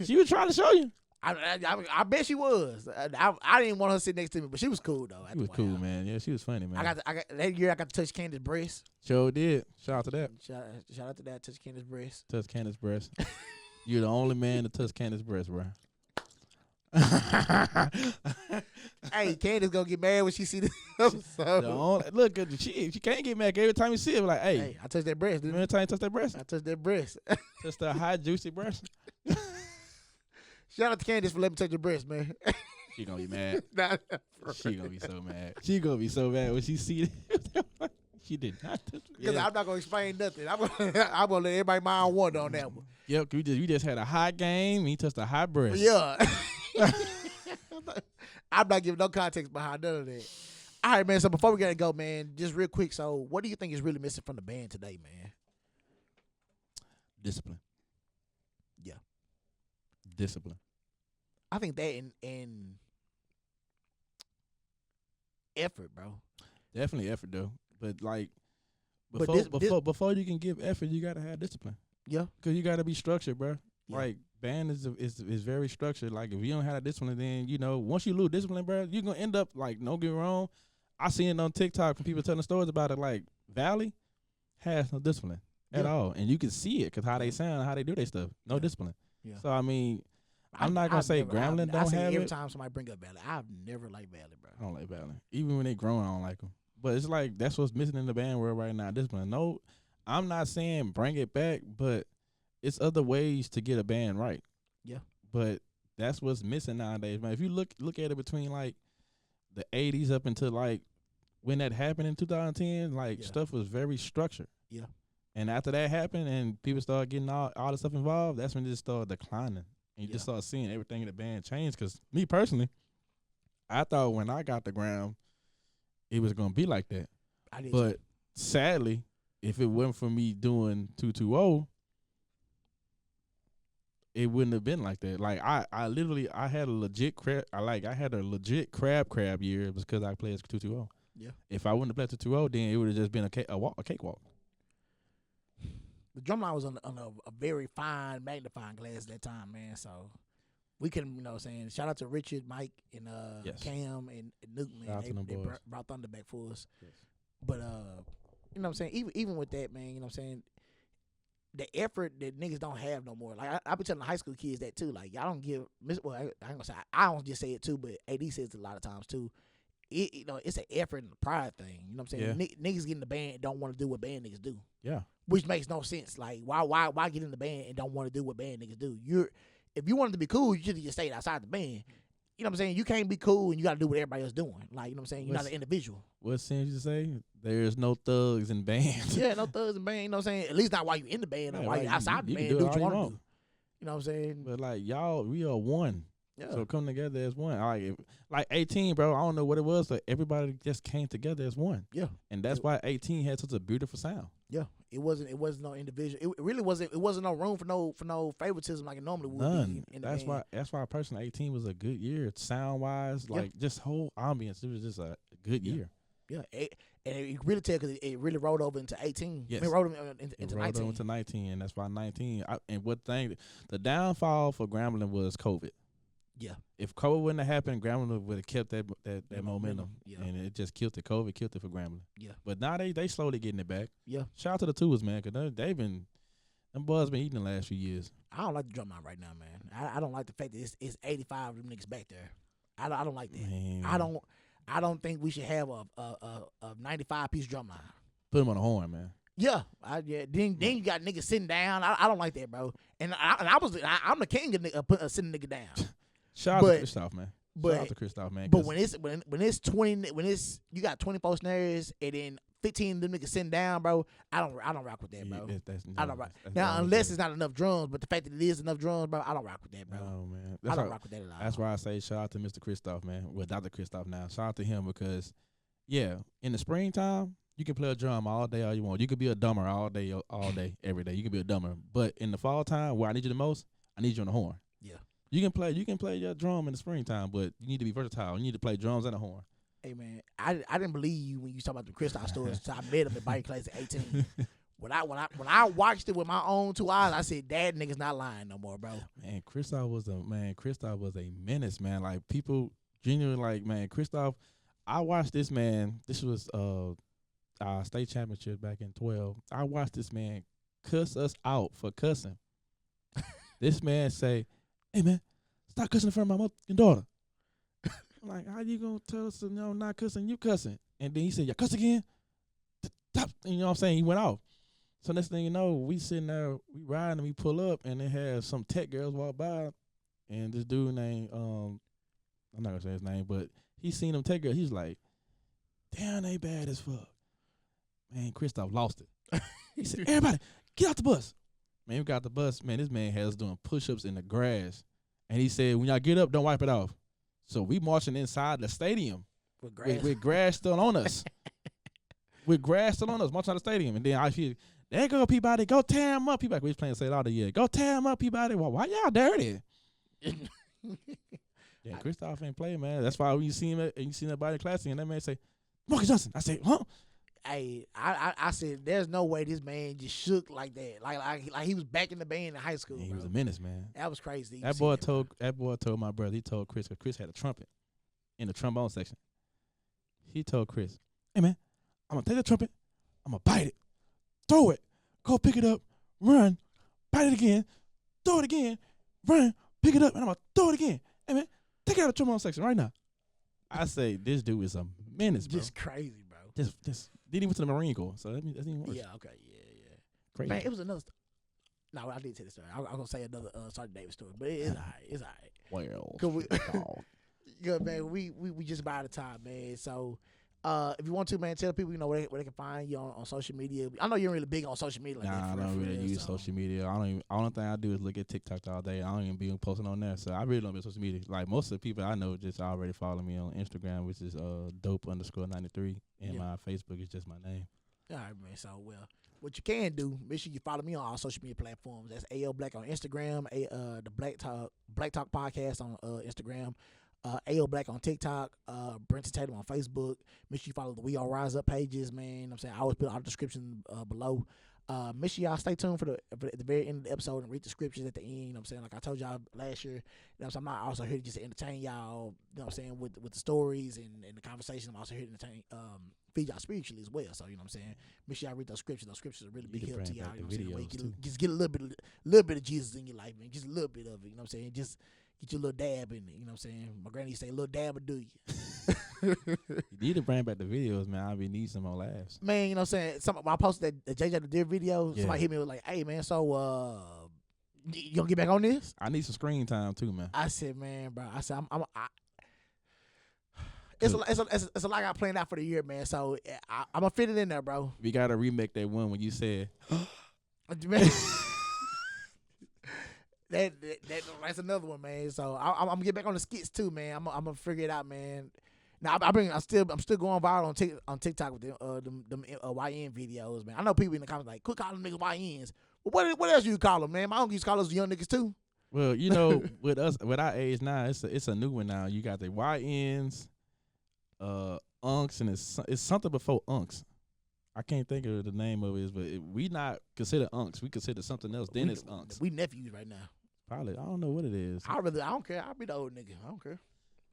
Speaker 2: She was trying to show you.
Speaker 1: I bet she was. I didn't want her to sit next to me, but she was cool, though.
Speaker 2: She was cool, man. Yeah, she was funny, man.
Speaker 1: I got that year I got to touch Candace's breast.
Speaker 2: Sure did. Shout out to that.
Speaker 1: Shout out to that. Touch Candace's breast.
Speaker 2: Touch Candace's breast. You're the only man to touch Candace's breast, bro.
Speaker 1: Hey, Candace gonna get mad when she see this
Speaker 2: episode. Look, she can't get mad every time you see it. Like, hey,
Speaker 1: I touched that breast. Dude.
Speaker 2: Every time you touch that breast,
Speaker 1: I touched that breast.
Speaker 2: Touch that hot, juicy breast.
Speaker 1: Shout out to Candace for letting me touch your breast, man.
Speaker 2: She gonna be mad. She gonna be so mad. She gonna be so mad when she see it. She did not touch me.
Speaker 1: Because I'm not gonna explain nothing. I'm gonna let everybody mind wonder on that one.
Speaker 2: Yep, we just had a hot game. He touched a hot breast.
Speaker 1: Yeah. I'm not giving no context behind none of that. All right, man. So before we gotta go, man, just real quick. So, what do you think is really missing from the band today, man?
Speaker 2: Discipline.
Speaker 1: Yeah.
Speaker 2: Discipline.
Speaker 1: I think that and effort, bro.
Speaker 2: Definitely effort, though. But like before you can give effort, you gotta have discipline.
Speaker 1: Yeah.
Speaker 2: Because you got to be structured, bro.
Speaker 1: Yeah.
Speaker 2: Like, band is very structured. Like, if you don't have that discipline, then, you know, once you lose discipline, bro, you're going to end up, like, don't get me wrong. I seen it on TikTok from people telling stories about it. Like, Valley has no discipline at all. And you can see it because how they sound, how they do their stuff. No discipline. Yeah. So, I mean, I'm not going to say Grambling don't have it.
Speaker 1: Every time somebody bring up Valley, I've never liked Valley, bro.
Speaker 2: I don't like Valley. Even when they growing, I don't like them. But it's like that's what's missing in the band world right now, discipline. No, I'm not saying bring it back, but it's other ways to get a band right.
Speaker 1: Yeah.
Speaker 2: But that's what's missing nowadays, man. If you look at it between like the 80s up until like when that happened in 2010, like stuff was very structured.
Speaker 1: Yeah.
Speaker 2: And after that happened and people started getting all the stuff involved, that's when it just started declining. And you just start seeing everything in the band change. Because me personally, I thought when I got the Gram, it was going to be like that.
Speaker 1: I did
Speaker 2: but
Speaker 1: too.
Speaker 2: Sadly, if it wasn't for me doing 220, it wouldn't have been like that. Like I literally had a legit crab year because I played 220.
Speaker 1: Yeah.
Speaker 2: If I wouldn't have played 220, then it would have just been a cakewalk.
Speaker 1: The drumline was on a very fine magnifying glass at that time, man. So we can, you know what I'm saying, shout out to Richard, Mike, and Cam and Nuke, man. They brought Thunder back for us. Yes. But, you know what I'm saying, even with that, man, you know what I'm saying, the effort that niggas don't have no more. Like, I be telling the high school kids that, too. Like, y'all don't give, well, I ain't gonna say, I don't just say it, too, but AD says it a lot of times, too. You know, it's an effort and a pride thing. You know what I'm saying? Yeah. Niggas get in the band and don't want to do what band niggas do.
Speaker 2: Yeah.
Speaker 1: Which makes no sense. Like, why get in the band and don't want to do what band niggas do? If you wanted to be cool, you should have just stayed outside the band. You know what I'm saying? You can't be cool and you got to do what everybody else doing. Like, you know what I'm saying? You're not an individual.
Speaker 2: What seems you say? There's no thugs in bands.
Speaker 1: Yeah, no thugs in band. You know what I'm saying? At least not while you're in the band. Or while you're outside the band, do what you want to do. You know what I'm saying?
Speaker 2: But, like, y'all, we are one.
Speaker 1: Yeah.
Speaker 2: So come together as one. Like 18, bro, I don't know what it was, but everybody just came together as one.
Speaker 1: Yeah.
Speaker 2: And that's why 18 had such a beautiful sound.
Speaker 1: Yeah. It wasn't no individual. It really wasn't no room for no favoritism like it normally would
Speaker 2: None.
Speaker 1: be in the band.
Speaker 2: That's why personally 18 was a good year. Sound wise, like just whole ambience. It was just a good year.
Speaker 1: Yeah. And you really tell because it really rolled over into 18.
Speaker 2: Yes.
Speaker 1: It rolled over into 19.
Speaker 2: Rolled over into 19, and that's why 19. The downfall for Grambling was COVID.
Speaker 1: Yeah.
Speaker 2: If COVID wouldn't have happened, Grambling would have kept that momentum. Yeah. And it just killed it. COVID killed it for Grambling.
Speaker 1: Yeah.
Speaker 2: But now they slowly getting it back.
Speaker 1: Yeah.
Speaker 2: Shout out to the Tools, man, because them boys been eating the last few years.
Speaker 1: I don't like the drum line right now, man. I don't like the fact that it's 85 of them niggas back there. I don't like that. Man. I don't think we should have a 95-piece drum line.
Speaker 2: Put them on the horn, man.
Speaker 1: Yeah, Then you got niggas sitting down. I don't like that, bro. And I'm the king of sitting nigga down.
Speaker 2: Shout out to Christoph, man. Shout out to Christoph, man.
Speaker 1: But when it's 20, you got 24 snares and then 15 of them niggas sitting down, bro. I don't rock with that, bro. I don't rock. Now unless it's not enough drums, but the fact that it is enough drums, bro, I don't rock with that, bro.
Speaker 2: Oh man,
Speaker 1: I don't rock with that at all.
Speaker 2: That's why I say shout out to Mr. Christoph, man. Well, Dr. Christoph now. Shout out to him because, in the springtime you can play a drum all day all you want. You could be a drummer all day, every day. You can be a drummer. But in the fall time, where I need you the most, I need you on the horn.
Speaker 1: Yeah.
Speaker 2: You can play your drum in the springtime, but you need to be versatile. You need to play drums and a horn.
Speaker 1: Hey man, I didn't believe you when you talk about the Christoph stories. So I met him at bike class at 18. When I watched it with my own two eyes, I said, "That nigga's not lying no more, bro."
Speaker 2: Man, Christoph was a menace, man. Like people genuinely like, man, Christoph. I watched this man. This was our state championship back in 12. I watched this man cuss us out for cussing. This man say, "Hey man, stop cussing in front of my motherfucking daughter." I'm like, how you gonna tell us not cussing? You cussing? And then he said, "You cuss again?" Stop. And you know what I'm saying? He went off. So next thing you know, we sitting there, we riding, and we pull up, and they have some tech girls walk by, and this dude named I'm not gonna say his name, but he seen them tech girls. He's like, "Damn, they bad as fuck." Man, Christoph lost it. He said, "Everybody, get out the bus." Man, we got the bus. Man, this man has us doing push-ups in the grass. And he said, when y'all get up, don't wipe it off. So we marching inside the stadium with grass still on us. With grass still on us, marching out the stadium. And then I feel, there go Peabody, go tear him up. Peabody, we was playing say it all the year. Go tear him up, Peabody. Well, why y'all dirty? Yeah, Christoph ain't playing, man. That's why when you see him, you see that body classing, and that man say, "Marcus Johnson." I say, "Huh?"
Speaker 1: Hey, I said, there's no way this man just shook like that. Like he was back in the band in high school.
Speaker 2: He
Speaker 1: bro.
Speaker 2: was a menace, man.
Speaker 1: That was crazy.
Speaker 2: That boy told my brother. He told Chris, because Chris had a trumpet in the trombone section. He told Chris, "Hey man, I'm gonna take the trumpet. I'm gonna bite it, throw it, go pick it up, run, bite it again, throw it again, run, pick it up, and I'm gonna throw it again. Hey man, take it out of the trombone section right now." I say this dude is a menace, bro.
Speaker 1: Just crazy, bro.
Speaker 2: Just didn't even to the Marine Corps, so that's even worse.
Speaker 1: Yeah, okay, yeah.
Speaker 2: Crazy.
Speaker 1: Man, it was another. No, I did tell the story. I was gonna say another Sergeant Davis story, but it's alright. It's alright.
Speaker 2: Well,
Speaker 1: Good man. We just about out of time, man. So, if you want to, man, tell people where they can find you on social media. I know you're really big on social media. Like
Speaker 2: nah,
Speaker 1: that
Speaker 2: I don't really use social media. Only thing I do is look at TikTok all day. I don't even be posting on there, so I really don't be on social media. Like most of the people I know just already follow me on Instagram, which is dope_93, and my Facebook is just my name.
Speaker 1: All right, man. So, well, what you can do, make sure you follow me on all social media platforms. That's Ayeyoblackk on Instagram, the Black Talk Podcast on Instagram, Ayeyoblackk on TikTok, Brenton Tatum on Facebook. Make sure you follow the We All Rise Up pages, man. You know what I'm saying? I always put all the descriptions below. Make sure y'all stay tuned for at the very end of the episode and read the scriptures at the end. You know what I'm saying? Like I told y'all last year, you know what I'm saying? I'm not also here just to entertain y'all, you know what I'm saying, with the stories and the conversation. I'm also here to entertain, feed y'all spiritually as well. So, you know what I'm saying? Make sure y'all read those scriptures. Those scriptures are really big help to y'all. You know what I'm saying? Just get a little bit of Jesus in your life, man. Just a little bit of it. You know what I'm saying? Just get your little dab in it. You know what I'm saying? My granny used to say, "Little dab will do you."
Speaker 2: You need to bring back the videos, man. I be need some more laughs.
Speaker 1: Man, you know what I'm saying? When I posted that JJ the Deer video, somebody hit me with like, "Hey man, so you gonna get back on this?"
Speaker 2: I need some screen time too, man.
Speaker 1: I said, "Man, bro," I said, it's a lot I got planned out for the year, man. So I'm gonna fit it in there, bro.
Speaker 2: We gotta remake that one when you said,
Speaker 1: man, that's another one, man. So I'm gonna get back on the skits too, man. I'm gonna figure it out, man. Now I'm still going viral on TikTok with them YN videos, man. I know people in the comments like, "Quit calling niggas YNs." Well, what else you call them, man? My uncle used to call us young niggas too.
Speaker 2: Well, you know, with our age now, it's a new one now. You got the YNs, unks, and it's something before unks. I can't think of the name of it, but we not consider unks. We consider something else. Then it's unks.
Speaker 1: We nephews right now.
Speaker 2: Probably. I don't know what it is.
Speaker 1: I don't care. I'll be the old nigga. I don't care.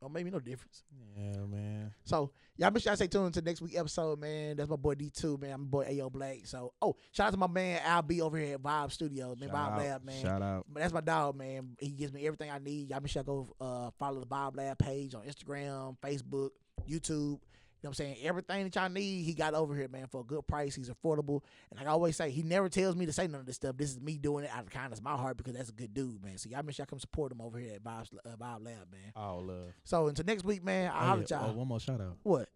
Speaker 1: Don't make me no difference.
Speaker 2: Yeah, man.
Speaker 1: So, y'all make sure y'all stay tuned to next week's episode, man. That's my boy D2, man. I'm my boy Ayeyoblackk. So, shout out to my man Al B over here at Vibe Studios, man. Vibe Lab, man.
Speaker 2: Shout out.
Speaker 1: But that's my dog, man. He gives me everything I need. Y'all make sure y'all go follow the Vibe Lab page on Instagram, Facebook, YouTube. You know what I'm saying? Everything that y'all need, he got over here, man, for a good price. He's affordable. And like I always say, he never tells me to say none of this stuff. This is me doing it out of the kindness of my heart because that's a good dude, man. So y'all make sure y'all come support him over here at Vibe Lab, man.
Speaker 2: All love.
Speaker 1: So until next week, man, I'll holler at y'all.
Speaker 2: One more shout out.
Speaker 1: What?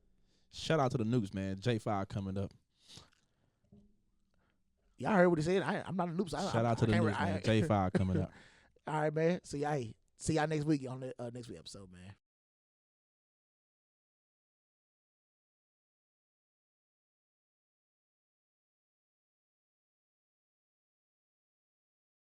Speaker 2: Shout out to the Nukes, man. J5 coming up.
Speaker 1: Y'all heard what he said. I'm not a noob.
Speaker 2: Shout out to the Nukes, man. J5 coming up.
Speaker 1: All right, man. See y'all next week on the next week episode, man.